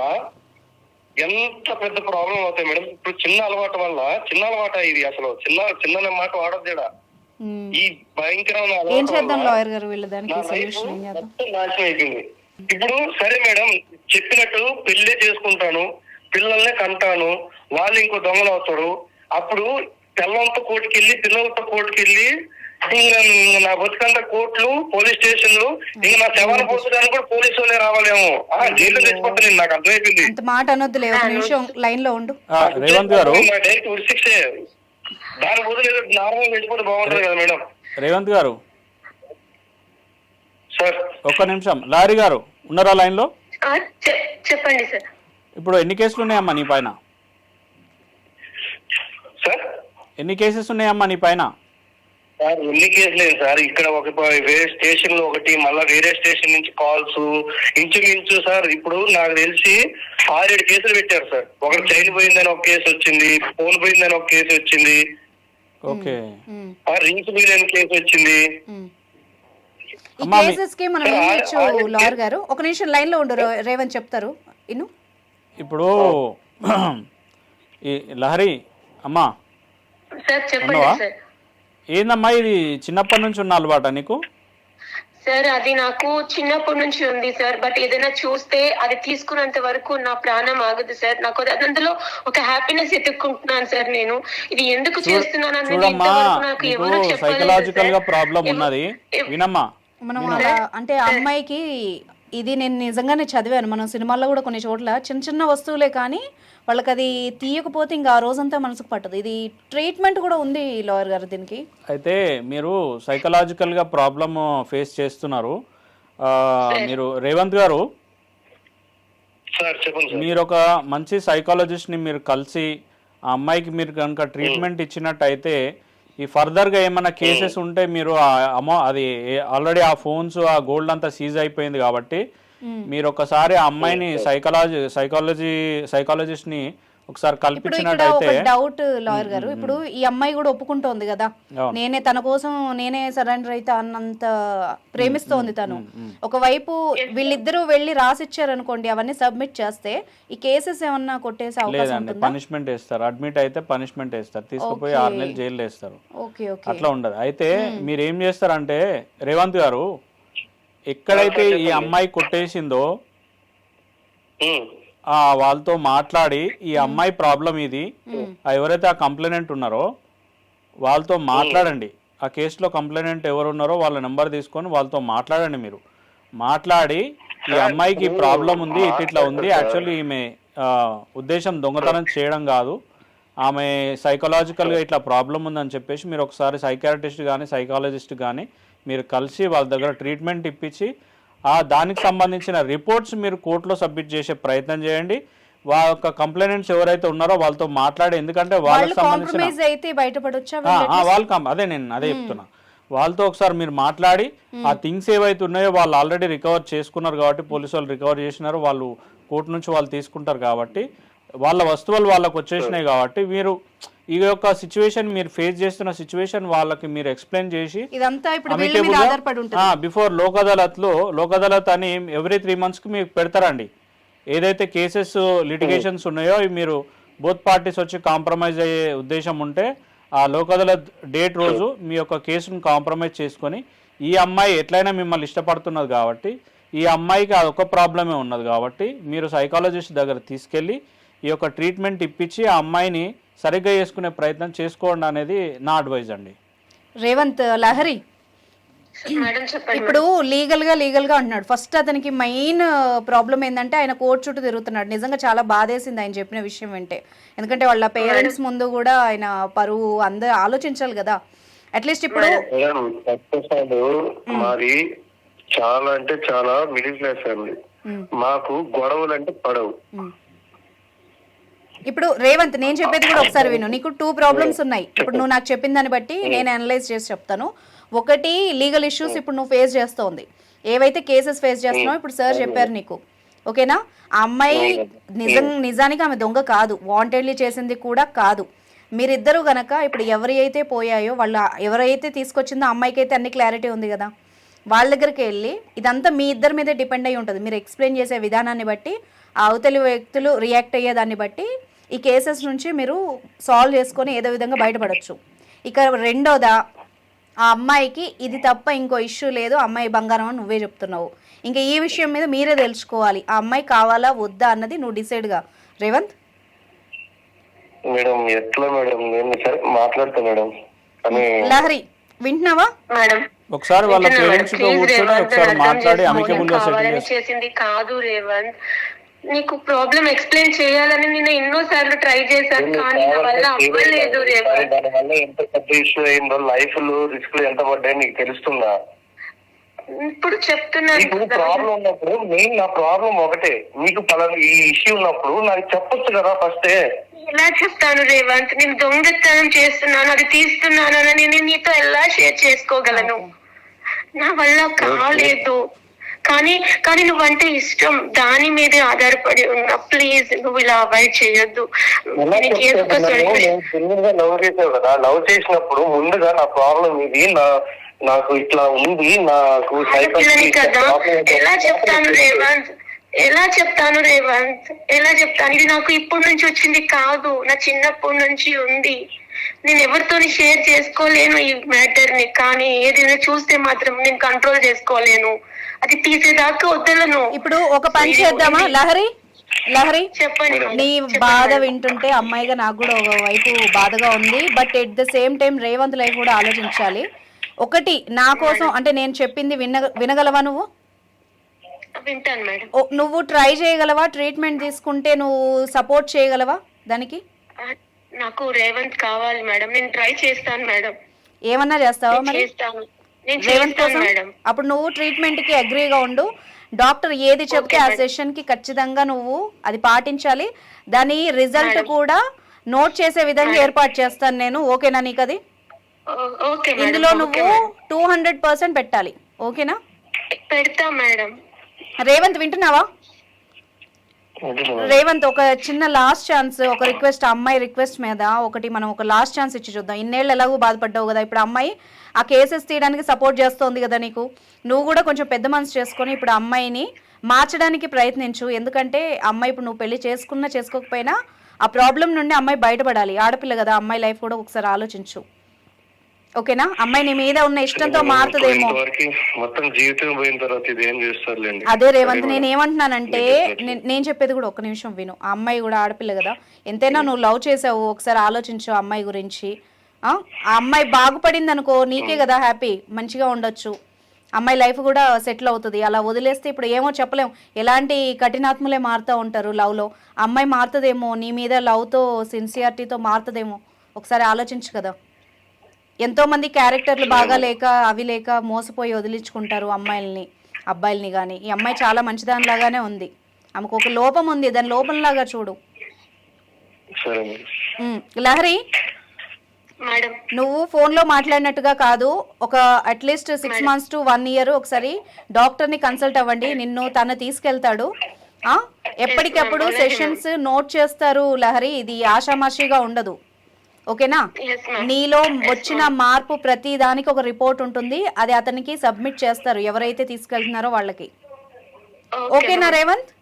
Speaker 3: ఎంత పెద్ద ప్రాబ్లం అవుతాయి మేడం. ఇప్పుడు చిన్న అలవాటు వల్ల, చిన్న అలవాట ఇది, అసలు చిన్న మాట వాడద్దేడా, ఈ భయంకరమైన నాశనం అయిపోయింది. ఇప్పుడు సరే మేడం చెప్పినట్టు పెళ్ళే చేసుకుంటాను, పిల్లల్నే కంటాను, వాళ్ళు ఇంకో దొంగలు అవుతారు. అప్పుడు పిల్లలతో కోర్టుకెళ్ళి పిల్లలతో కోర్టుకెళ్ళి ఇంకా నా బతుకంతా కోర్టులు, పోలీస్ స్టేషన్లు, ఇంకా నా శవాన్ని పోర్చడానికి కూడా పోలీసు వాళ్ళే రావాలేమో, జైలు తెచ్చిపోతాను. నాకు అర్థమైపోయింది.
Speaker 2: మాట అనొద్దులే, ఒక నిమిషం లైన్ లో ఉండు.
Speaker 6: రేవంత్ గారు,
Speaker 3: డైరెక్ట్ ఉరిశిక్షే, దాని బదులు నార్మల్ వెళ్ళిపోతే బాగుంటుంది కదా మేడం.
Speaker 6: రేవంత్ గారు
Speaker 3: సార్
Speaker 6: ఒక్క నిమిషం. లారీ గారు ఉన్నారా లైన్ లో?
Speaker 4: చెప్పండి సార్.
Speaker 6: ఇప్పుడు ఎన్ని కేసులు ఉన్నాయమ్మా నీ పైన?
Speaker 3: సార్
Speaker 6: ఎన్ని కేసెస్ ఉన్నాయమ్మా నీ పైన?
Speaker 3: సార్ ఎన్ని కేసులు లేదు సార్, ఇక్కడ ఒక వేరే స్టేషన్ లో ఒకటి, మళ్ళా వేరే స్టేషన్ నుంచి కాల్స్, ఇంచుమించు సార్ ఇప్పుడు నాకు తెలిసి 6-7 కేసులు పెట్టారు సార్. ఒకటి చైన్ పోయిందని ఒక కేసు వచ్చింది, ఫోన్ పోయిందని ఒక కేసు వచ్చింది,
Speaker 6: ఓకే,
Speaker 3: రింగ్స్ పోయిందని కేసు వచ్చింది.
Speaker 2: ఈ కేసెస్ కి మనం ఏం చేయొచ్చు లాయర్ గారు? ఒక నిమిషం లైన్ లో ఉండు, రేవంత్ చెప్తారు ఇను.
Speaker 6: ఇప్పుడు ఈ లహరి అమ్మా
Speaker 4: సార్ చెప్పండి సార్.
Speaker 6: ఏందమ్మా ఇది చిన్నప్పటి నుంచి ఉన్న అలవాట నీకు?
Speaker 4: సార్ అది నాకు చిన్నప్పటి నుంచి ఉంది సార్. బట్ ఏదైనా చూస్తే అది తీసుకున్నంత వరకు నా ప్రాణం ఆగదు సార్. నాకు అందులో ఒక హ్యాపీనెస్ ఎత్తుక్కుంటున్నాను సార్. నేను ఇది ఎందుకు చేస్తున్నాను అనేది నాకు ఎవరు చెప్పలేదు.
Speaker 6: సైకలాజికల్ గా ప్రాబ్లం ఉన్నది, వినమ్మా.
Speaker 2: మనం అలా అంటే అమ్మాయికి ఇది నేను నిజంగానే చదివాను, మనం సినిమాల్లో కూడా కొన్ని చోట్ల చిన్న చిన్న వస్తువులే కానీ వాళ్ళకి అది తీయకపోతే ఇంకా ఆ రోజంతా మనసుకు పట్టదు. ఇది ట్రీట్మెంట్ కూడా ఉంది లాయర్ గారు దీనికి.
Speaker 6: అయితే మీరు సైకలాజికల్గా ప్రాబ్లమ్ ఫేస్ చేస్తున్నారు. మీరు రేవంత్ గారు, మీరు ఒక మంచి సైకాలజిస్ట్ని మీరు కలిసి ఆ అమ్మాయికి మీరు కనుక ట్రీట్మెంట్ ఇచ్చినట్టయితే ఈ ఫర్దర్గా ఏమైనా కేసెస్ ఉంటే మీరు అది ఆల్రెడీ ఆ ఫోన్స్ ఆ గోల్డ్ అంతా సీజ్ అయిపోయింది కాబట్టి మీరు ఒకసారి ఆ అమ్మాయిని సైకాలజిస్ట్ని ఒకసారి
Speaker 2: ఇప్పుడు ఇక్కడ
Speaker 6: కల్పించినట్టయితే
Speaker 2: ఒక డౌట్ లాయర్ గారు, ఇప్పుడు ఈ అమ్మాయి కూడా ఒప్పుకుంటోంది కదా, నేనే తన కోసం నేనే సరెండర్ అయితే అన్నంత ప్రేమిస్తోంది తను. ఒకవైపు వీళ్ళిద్దరూ వెళ్ళి రాసిచ్చారు అనుకోండి, అవన్నీ సబ్మిట్ చేస్తే ఈ కేసెస్ ఏమన్నా కొట్టేసే అవకాశం
Speaker 6: లేదండి,
Speaker 2: ఉంటుందా?
Speaker 6: పనిష్మెంట్ వేస్తారు. అడ్మిట్ అయితే పనిష్మెంట్ వేస్తారు, తీసుకుపోయి 6 నెలలు జైలు వేస్తారు.
Speaker 2: Okay okay.
Speaker 6: అట్లా ఉండదు. అయితే మీరు ఏం చేస్తారంటే రేవంత్ గారు, ఎక్కడైతే ఈ అమ్మాయి కొట్టేసిందో వాళ్ళతో మాట్లాడి ఈ అమ్మాయి ప్రాబ్లం ఇది, ఎవరైతే ఆ కంప్లైనెంట్ ఉన్నారో వాళ్ళతో మాట్లాడండి. ఆ కేసులో కంప్లైనెంట్ ఎవరు ఉన్నారో వాళ్ళ నెంబర్ తీసుకొని వాళ్ళతో మాట్లాడండి. మీరు మాట్లాడి ఈ అమ్మాయికి ప్రాబ్లం ఉంది, ఇట్లా ఉంది, యాక్చువల్లీ ఈమె ఉద్దేశం దొంగతనం చేయడం కాదు, ఆమె సైకలాజికల్గా ఇట్లా ప్రాబ్లం ఉందని చెప్పేసి మీరు ఒకసారి సైకాట్రిస్ట్ కానీ సైకాలజిస్ట్ కానీ మీరు కలిసి వాళ్ళ దగ్గర ట్రీట్మెంట్ ఇప్పించి దానికి సంబంధించిన రిపోర్ట్స్ మీరు కోర్టులో సబ్మిట్ చేసే ప్రయత్నం చేయండి. వాళ్ళ యొక్క కంప్లైనెంట్స్ ఎవరైతే ఉన్నారో వాళ్ళతో మాట్లాడి, ఎందుకంటే వాళ్ళకి సంబంధించిన అదే నేను అదే చెప్తున్నా, వాళ్ళతో ఒకసారి మీరు మాట్లాడి ఆ థింగ్స్ ఏవైతే ఉన్నాయో వాళ్ళు ఆల్రెడీ రికవర్ చేసుకున్నారు కాబట్టి, పోలీసు వాళ్ళు రికవర్ చేసినారు, వాళ్ళు కోర్టు నుంచి వాళ్ళు తీసుకుంటారు కాబట్టి, వాళ్ళ వస్తువులు వాళ్ళకు వచ్చేసినాయి కాబట్టి, మీరు ఈ యొక్క సిచ్యువేషన్ మీరు ఫేస్ చేస్తున్న సిచ్యువేషన్ వాళ్ళకి మీరు ఎక్స్ప్లెయిన్ చేసి బిఫోర్ లోక్ అదాలత్ అని ఎవ్రీ 3 months కి మీకు పెడతారండి. ఏదైతే కేసెస్ లిటిగేషన్స్ ఉన్నాయో మీరు బోత్ పార్టీస్ వచ్చి కాంప్రమైజ్ అయ్యే ఉద్దేశం ఉంటే ఆ లోక్ అదాలత్ డేట్ రోజు మీ యొక్క కేసును కాంప్రమైజ్ చేసుకొని, ఈ అమ్మాయి ఎట్లయినా మిమ్మల్ని ఇష్టపడుతున్నది కాబట్టి, ఈ అమ్మాయికి అదొక ప్రాబ్లమే ఉన్నది కాబట్టి మీరు సైకాలజిస్ట్ దగ్గర తీసుకెళ్ళి ఈ యొక్క ట్రీట్మెంట్ ఇప్పించి ఆ అమ్మాయిని సరిగ్గా చేసుకునే ప్రయత్నం చేసుకోండి అనేది నా అడ్వైజ్ అండి.
Speaker 2: రేవంత్, లహరి ఇప్పుడు లీగల్ గా అంటున్నాడు. ఫస్ట్ అతనికి మెయిన్ ప్రాబ్లం ఏంటంటే ఆయన కోర్టు చుట్టూ తిరుగుతున్నాడు. నిజంగా చాలా బాధేసింది ఆయన చెప్పిన విషయం వింటే. ఎందుకంటే వాళ్ళ పేరెంట్స్ ముందు కూడా ఆయన పరువు అందరూ ఆలోచించాలి కదా. అట్లీస్ట్ ఇప్పుడు
Speaker 3: మాది చాలా అంటే చాలా మిడిల్ క్లాస్ ఫ్యామిలీ, మాకు గొడవలు అంటే పడవు.
Speaker 2: ఇప్పుడు రేవంత్, నేను చెప్పేది కూడా ఒకసారి విను. నీకు 2 ప్రాబ్లమ్స్ ఉన్నాయి. ఇప్పుడు నువ్వు నాకు చెప్పిన దాన్ని బట్టి నేను అనలైజ్ చేసి చెప్తాను. ఒకటి, లీగల్ ఇష్యూస్ ఇప్పుడు నువ్వు ఫేస్ చేస్తోంది, ఏవైతే కేసెస్ ఫేస్ చేస్తున్నావు ఇప్పుడు సార్ చెప్పారు నీకు, ఓకేనా? ఆ అమ్మాయి నిజానికి ఆమె దొంగ కాదు, వాంటెడ్లీ చేసింది కూడా కాదు. మీరిద్దరూ గనక ఇప్పుడు ఎవరైతే పోయాయో వాళ్ళు ఎవరైతే తీసుకొచ్చిందో అమ్మాయికి అయితే అన్ని క్లారిటీ ఉంది కదా, వాళ్ళ దగ్గరికి వెళ్ళి ఇదంతా మీ ఇద్దరి మీదే డిపెండ్ అయ్యి ఉంటుంది. మీరు ఎక్స్ప్లెయిన్ చేసే విధానాన్ని బట్టి, ఆ అవతలి వ్యక్తులు రియాక్ట్ అయ్యేదాన్ని బట్టి ఈ కేసెస్ నుంచి మీరు సాల్వ్ చేసుకొని ఏదో విధంగా బయటపడవచ్చు. ఇక రెండోదా, ఆ అమ్మాయికి ఇది తప్ప ఇంకో ఇష్యూ లేదు, అమ్మాయి బంగారం అని నువ్వే చెప్తున్నావు. ఇంకా ఈ విషయం మీద మీరే తెలుసుకోవాలి, ఆ అమ్మాయి కావాలా వద్దా అన్నది నువ్వు డిసైడ్గా. రేవంత్
Speaker 3: మేడం ఎట్లా మేడం, నేను సరే మాట్లాడతా మేడం.
Speaker 2: లహరి వింటున్నావా
Speaker 4: మేడం?
Speaker 6: ఒకసారి వాళ్ళ పేరెంట్స్ తో కూర్చొని ఒకసారి మాట్లాడి అమికబుల్ గా సెటిల్
Speaker 4: చేసింది కాదు రేవంత్. నీకు ప్రాబ్లం ఎక్స్ప్లెయిన్ చేయాలని నేను ఎన్నో సార్లు ట్రై చేశాను, కానీ నా వల్ల అవ్వలేదు రేవంత్.
Speaker 3: దాని వల్ల ఎంత పెద్ద ఇష్యూ అయిందో, లైఫ్ లో రిస్క్ ఎంత పడ్డాయో నీకు తెలుస్తుందా?
Speaker 4: ఇప్పుడు చెప్తున్నాను,
Speaker 3: ప్రాబ్లం ఉన్నప్పుడు మెయిన్ నా ప్రాబ్లం ఒకటే, నీకు ఈ ఇష్యూ ఉన్నప్పుడు నాకు చెప్పొచ్చు కదా ఫస్టే.
Speaker 4: ఎలా చెప్తాను రేవంత్? నేను దొంగతనం చేస్తున్నాను, అది తీస్తున్నాను అని నేను నీతో ఎలా షేర్ చేసుకోగలను? నా వల్ల కాలేదు. కానీ నువ్వంటే ఇష్టం, దాని మీదే ఆధారపడి ఉన్నా. ప్లీజ్ నువ్వు ఇలా అవాయిడ్ చేయొద్దు.
Speaker 3: లవ్ చేసావు కదా, లవ్ చేసినప్పుడు ముందుగా నా ప్రాబ్లం ఇది, నాకు ఇట్లా ఉంది, నాకు
Speaker 4: కదా ఎలా చెప్తాను రేవంత్? ఇది నాకు ఇప్పటి నుంచి వచ్చింది కాదు, నా చిన్నప్పటి నుంచి ఉంది. నేను ఎవరితో షేర్ చేసుకోలేను ఈ మ్యాటర్ ని, కానీ ఏదైనా చూస్తే మాత్రం నేను కంట్రోల్ చేసుకోలేను. అది తీసేదాకా వదలను.
Speaker 2: ఇప్పుడు ఒక పని చేద్దామా లహరి,
Speaker 4: చెప్పండి.
Speaker 2: నీ బాధ వింటుంటే అమ్మాయిగా నాకు కూడా ఒక వైపు బాధగా ఉంది. But at the same time Revanth life కూడా ఆలోచించాలి. ఒకటి, నా కోసం అంటే నేను చెప్పింది వినగలవా నువ్వు?
Speaker 4: వింటాను మేడం.
Speaker 2: నువ్వు ట్రై చేయగలవా? ట్రీట్మెంట్ తీసుకుంటే నువ్వు సపోర్ట్ చేయగలవా దానికి?
Speaker 4: నాకు రేవంత్ కావాలి మేడం, నేను ట్రై చేస్తాను మేడం.
Speaker 2: ఏమన్నా చేస్తావా మరి రేవంత్ కోసం?
Speaker 4: మేడం
Speaker 2: అప్పుడు నువ్వు ట్రీట్మెంట్ కి అగ్రీగా ఉండు. డాక్టర్ ఏది చెప్తే ఆ సెషన్ కి ఖచ్చితంగా నువ్వు అది పాటించాలి. దాని రిజల్ట్ కూడా నోట్ చేసే విధంగా ఏర్పాటు చేస్తాను నేను. ఓకేనా నీకు? అది ఇందులో నువ్వు 200% పెట్టాలి. ఓకేనా?
Speaker 4: పెడతా మేడం.
Speaker 2: రేవంత్ వింటున్నావా? రేవంత్, ఒక చిన్న లాస్ట్ ఛాన్స్, ఒక రిక్వెస్ట్, అమ్మాయి రిక్వెస్ట్ మీద ఒకటి మనం ఒక లాస్ట్ ఛాన్స్ ఇచ్చి చూద్దాం. ఇన్నేళ్ళు ఎలాగో బాధపడ్డావు కదా, ఇప్పుడు అమ్మాయి ఆ కేసెస్ తీయడానికి సపోర్ట్ చేస్తోంది కదా నీకు, నువ్వు కూడా కొంచెం పెద్ద మనసు చేసుకొని ఇప్పుడు అమ్మాయిని మార్చడానికి ప్రయత్నించు. ఎందుకంటే అమ్మాయి ఇప్పుడు నువ్వు పెళ్లి చేసుకున్నా చేసుకోకపోయినా ఆ ప్రాబ్లం నుండి అమ్మాయి బయటపడాలి. ఆడపిల్ల కదా, అమ్మాయి లైఫ్ కూడా ఒకసారి ఆలోచించు. ఓకేనా? అమ్మాయి నీ మీద ఉన్న ఇష్టంతో మారుతుందేమో.
Speaker 3: మొత్తం జీవితం పోయిన తర్వాత ఇది ఏం చేస్తారులేండి.
Speaker 2: అదే రేవంత్, నేను ఏమంటున్నానంటే, నేను చెప్పేది కూడా ఒక్క నిమిషం విను. ఆ అమ్మాయి కూడా ఆడపిల్ల కదా, ఎంతైనా నువ్వు లవ్ చేసావు, ఒకసారి ఆలోచించు అమ్మాయి గురించి. ఆ అమ్మాయి బాగుపడింది అనుకో, నీకే కదా హ్యాపీ, మంచిగా ఉండొచ్చు, అమ్మాయి లైఫ్ కూడా సెటిల్ అవుతుంది. అలా వదిలేస్తే ఇప్పుడు ఏమో చెప్పలేం, ఎలాంటి కఠినాత్ములే మారుతూ ఉంటారు లవ్లో. అమ్మాయి మారుతుందేమో, నీ మీద లవ్తో సిన్సియారిటీతో మారుతుందేమో, ఒకసారి ఆలోచించు కదా. ఎంతోమంది క్యారెక్టర్లు బాగా లేక అవి లేక మోసపోయి వదిలించుకుంటారు అమ్మాయిల్ని అబ్బాయిల్ని కానీ. ఈ అమ్మాయి చాలా మంచిదానిలాగానే ఉంది, ఆమెకు ఒక లోపం ఉంది, దాని లోపంలాగా చూడు. లహరి, నువ్వు ఫోన్లో మాట్లాడినట్టుగా కాదు, ఒక అట్లీస్ట్ 6 months to 1 year ఒకసారి డాక్టర్ని కన్సల్ట్ అవ్వండి. నిన్ను తను తీసుకెళ్తాడు. ఎప్పటికప్పుడు సెషన్స్ నోట్ చేస్తారు లహరి, ఇది ఆషామాషిగా ఉండదు. ఓకేనా? నీలో వచ్చిన మార్పు ప్రతి దానికి ఒక రిపోర్ట్ ఉంటుంది, అది అతనికి సబ్మిట్ చేస్తారు ఎవరైతే తీసుకెళ్తున్నారో వాళ్ళకి. ఓకేనా రేవంత్?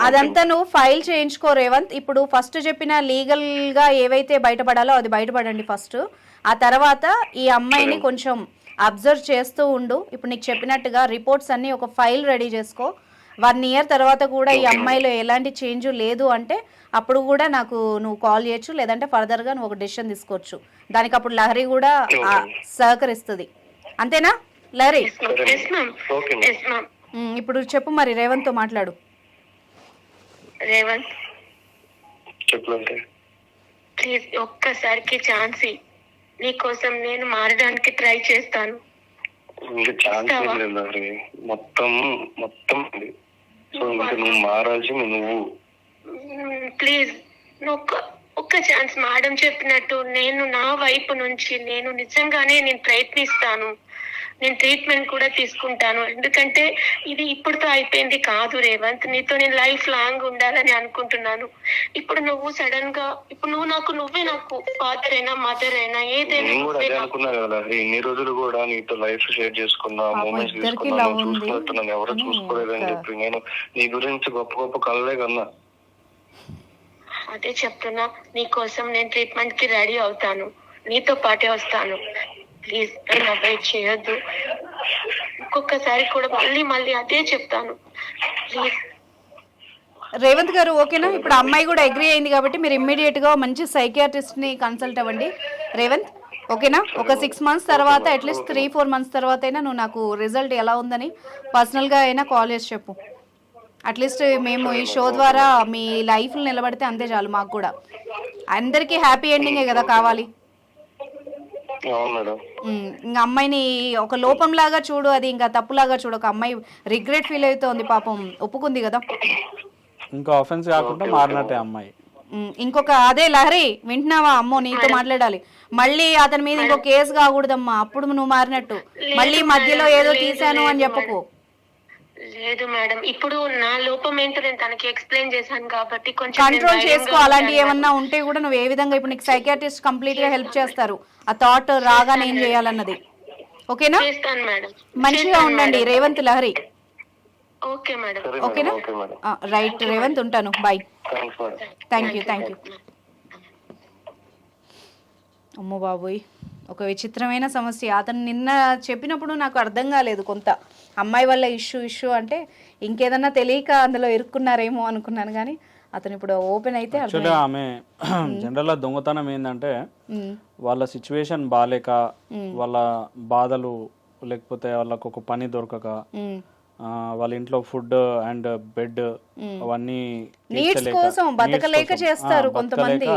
Speaker 2: అదంతా నువ్వు ఫైల్ చేయించుకో రేవంత్. ఇప్పుడు ఫస్ట్ చెప్పిన లీగల్ గా ఏవైతే బయటపడాలో అది బయటపడండి ఫస్ట్. ఆ తర్వాత ఈ అమ్మాయిని కొంచెం అబ్జర్వ్ చేస్తూ ఉండు. ఇప్పుడు నీకు చెప్పినట్టుగా రిపోర్ట్స్ అన్ని ఒక ఫైల్ రెడీ చేసుకో. 1 year తర్వాత కూడా ఈ అమ్మాయిలో ఎలాంటి చేంజ్ లేదు అంటే అప్పుడు కూడా నాకు నువ్వు కాల్ చేయొచ్చు, లేదంటే ఫర్దర్గా నువ్వు ఒక డెసిషన్ తీసుకోవచ్చు. దానికి అప్పుడు లహరి కూడా సహకరిస్తుంది. అంతేనా లహరి? ఇప్పుడు చెప్పు మరి, రేవంత్తో మాట్లాడు.
Speaker 4: రేవంత్ ప్లీజ్ ఒక్కసారికి ఛాన్స్, నీకోసం నేను మారడానికి ట్రై చేస్తాను.
Speaker 3: మొత్తం నువ్వు మారాల్సింది నువ్వు.
Speaker 4: ప్లీజ్ ఒక్క ఛాన్స్, మేడం చెప్పినట్టు నేను నా వైపు నుంచి నేను నిజంగానే నేను ప్రయత్నిస్తాను. నేను ట్రీట్మెంట్ కూడా తీసుకుంటాను. ఎందుకంటే ఇది ఇప్పుడుతో అయిపోయింది కాదు రేవంత్, నీతో నేను లైఫ్ లాంగ్ ఉండాలని అనుకుంటున్నాను. ఇప్పుడు నువ్వు సడన్ గా, ఇప్పుడు నువ్వే నాకు ఫాదర్ అయినా మదర్ అయినా ఏదైనా.
Speaker 3: అనుకున్నా కదా ఇన్ని రోజులు కూడా నీతో లైఫ్ షేర్ చేసుకున్నా, మూమెంట్స్ తీసుకున్నా, చూసుకున్నట్టున్నాను, ఎవరు చూసుకోలేదని చెప్పి నేను నీ గురించి గొప్ప గొప్ప కలలే కన్నా.
Speaker 4: అదే చెప్తున్నా, నీకోసం నేను ట్రీట్మెంట్ కి రెడీ అవుతాను, నీతో పాటే వస్తాను. ప్లీజ్ అలా వెయిట్ చేయొద్దు. ఇంకొకసారి కూడా మళ్ళీ అదే చెప్తాను. ప్లీజ్
Speaker 2: రేవంత్ గారు, ఓకేనా? ఇప్పుడు అమ్మాయి కూడా అగ్రీ అయింది కాబట్టి మీరు ఇమ్మీడియట్ గా మంచి సైకియాట్రిస్ట్ ని కన్సల్ట్ అవ్వండి రేవంత్. ఓకేనా? ఒక 6 months తర్వాత, అట్లీస్ట్ 3-4 months తర్వాత అయినా నువ్వు నాకు రిజల్ట్ ఎలా ఉందని పర్సనల్ గా అయినా కాల్ చేసి చెప్పు. అట్లీస్ట్ మేము ఈ షో ద్వారా మీ లైఫ్లో నిలబడితే అంతే చాలు. మాకు కూడా అందరికీ హ్యాపీ ఎండింగే కదా కావాలి. ఇంకా అమ్మాయిని ఒక లోపంలాగా చూడు, అది ఇంకా తప్పులాగా చూడు. ఒక అమ్మాయి రిగ్రెట్ ఫీల్ అవుతోంది, పాపం ఒప్పుకుంది కదా.
Speaker 6: ఇంకా ఆఫెన్స్ కాకుండా మారినట్టే అమ్మాయి.
Speaker 2: ఇంకొక అదే లహరి, వింటున్నావా? అమ్మో నీతో మాట్లాడాలి. మళ్ళీ అతని మీద ఇంకో కేసు కాకూడదమ్మా, అప్పుడు నువ్వు మారినట్టు. మళ్ళీ మధ్యలో ఏదో తీసాను అని చెప్పకు.
Speaker 4: లేదు మేడం, ఇప్పుడు నా లోపం ఏంటో నేను తనకి ఎక్స్ప్లెయిన్ చేశాను కాబట్టి కొంచెం
Speaker 2: కంట్రోల్ చేసుకో. అలాంటి ఏమన్నా ఉంటే కూడా నువ్వు ఏ విధంగా, ఇప్పుడు నీకు సైకియాట్రిస్ట్ కంప్లీట్ గా హెల్ప్ చేస్తారు ఆ థాట్ రాగానే ఏం చేయాలన్నది. ఓకేనా? మంచిగా ఉండండి రేవంత్, లహరి.
Speaker 4: Okay madam.
Speaker 2: ఓకేనా? రైట్ రేవంత్, ఉంటాను. బాయ్. Thank you. అమ్మో బాబోయ్, ఒక విచిత్రమైన సమస్య. అతను నిన్న చెప్పినప్పుడు నాకు అర్థం కాలేదు, కొంత అమ్మాయి వల్ల ఇష్యూ అంటే ఇంకేదన్నా తెలియక అందులో ఇరుక్కున్నారేమో అనుకున్నాను, కానీ అతను ఇప్పుడు ఓపెన్ అయితే
Speaker 6: ఆమె జనరల్ గా దొంగతనం ఏంటంటే వాళ్ళ సిచ్యువేషన్ బాగాలేక, వాళ్ళ బాధలు, లేకపోతే వాళ్ళకు ఒక పని దొరకక, వాళ్ళ ఇంట్లో ఫుడ్ అండ్ బెడ్ అవన్నీ
Speaker 2: నీడ్స్ కోసం బతకలేక చేస్తారు కొంతమంది.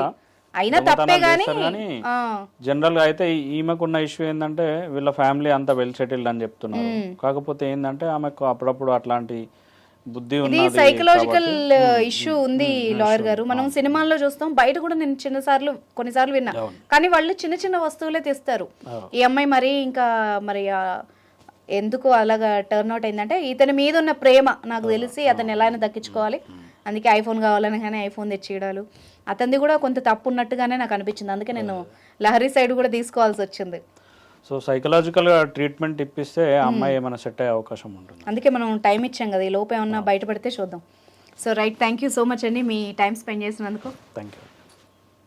Speaker 2: అయినా తప్పే గానీ
Speaker 6: జనరల్ గా అయితే ఈమెకున్న ఇష్యూ ఏంటంటే వీళ్ళ ఫ్యామిలీ అంతా వెల్ సెటిల్డ్ అని చెప్తున్నారు. కాకపోతే ఏంటంటే ఆమెకు అప్పుడప్పుడు అట్లాంటి బుద్ధి ఉంది,
Speaker 2: సైకలాజికల్ ఇష్యూ ఉంది లాయర్ గారు. మనం సినిమాల్లో చూస్తాం, బయట కూడా నేను కొన్నిసార్లు విన్నా. కానీ వాళ్ళు చిన్న చిన్న వస్తువులే తెస్తారు. ఈ అమ్మాయి మరి ఇంకా మరి ఎందుకు అలాగా టర్న్ అవుట్ అయిందంటే ఇతని మీద ఉన్న ప్రేమ నాకు తెలిసి అతను ఎలా అయినా దక్కించుకోవాలి, అందుకే ఐఫోన్ కావాలని కానీ ఐఫోన్ తెచ్చియడాలు, అతనిది కూడా కొంత తప్పు ఉన్నట్టుగానే నాకు అనిపించింది. అందుకే నేను లహరి సైడ్ కూడా తీసుకోవాల్సి వచ్చింది.
Speaker 6: సో సైకలాజికల్గా ట్రీట్మెంట్ ఇప్పిస్తే ఆ అమ్మాయి ఏమైనా సెట్ అయ్యే అవకాశం ఉంటుంది.
Speaker 2: అందుకే మనం టైం ఇచ్చాం కదా, ఈ లోపు ఏమన్నా బయటపడితే చూద్దాం. So right, thank you so much అండి మీ టైం స్పెండ్ చేసినందుకు.
Speaker 6: Thank you.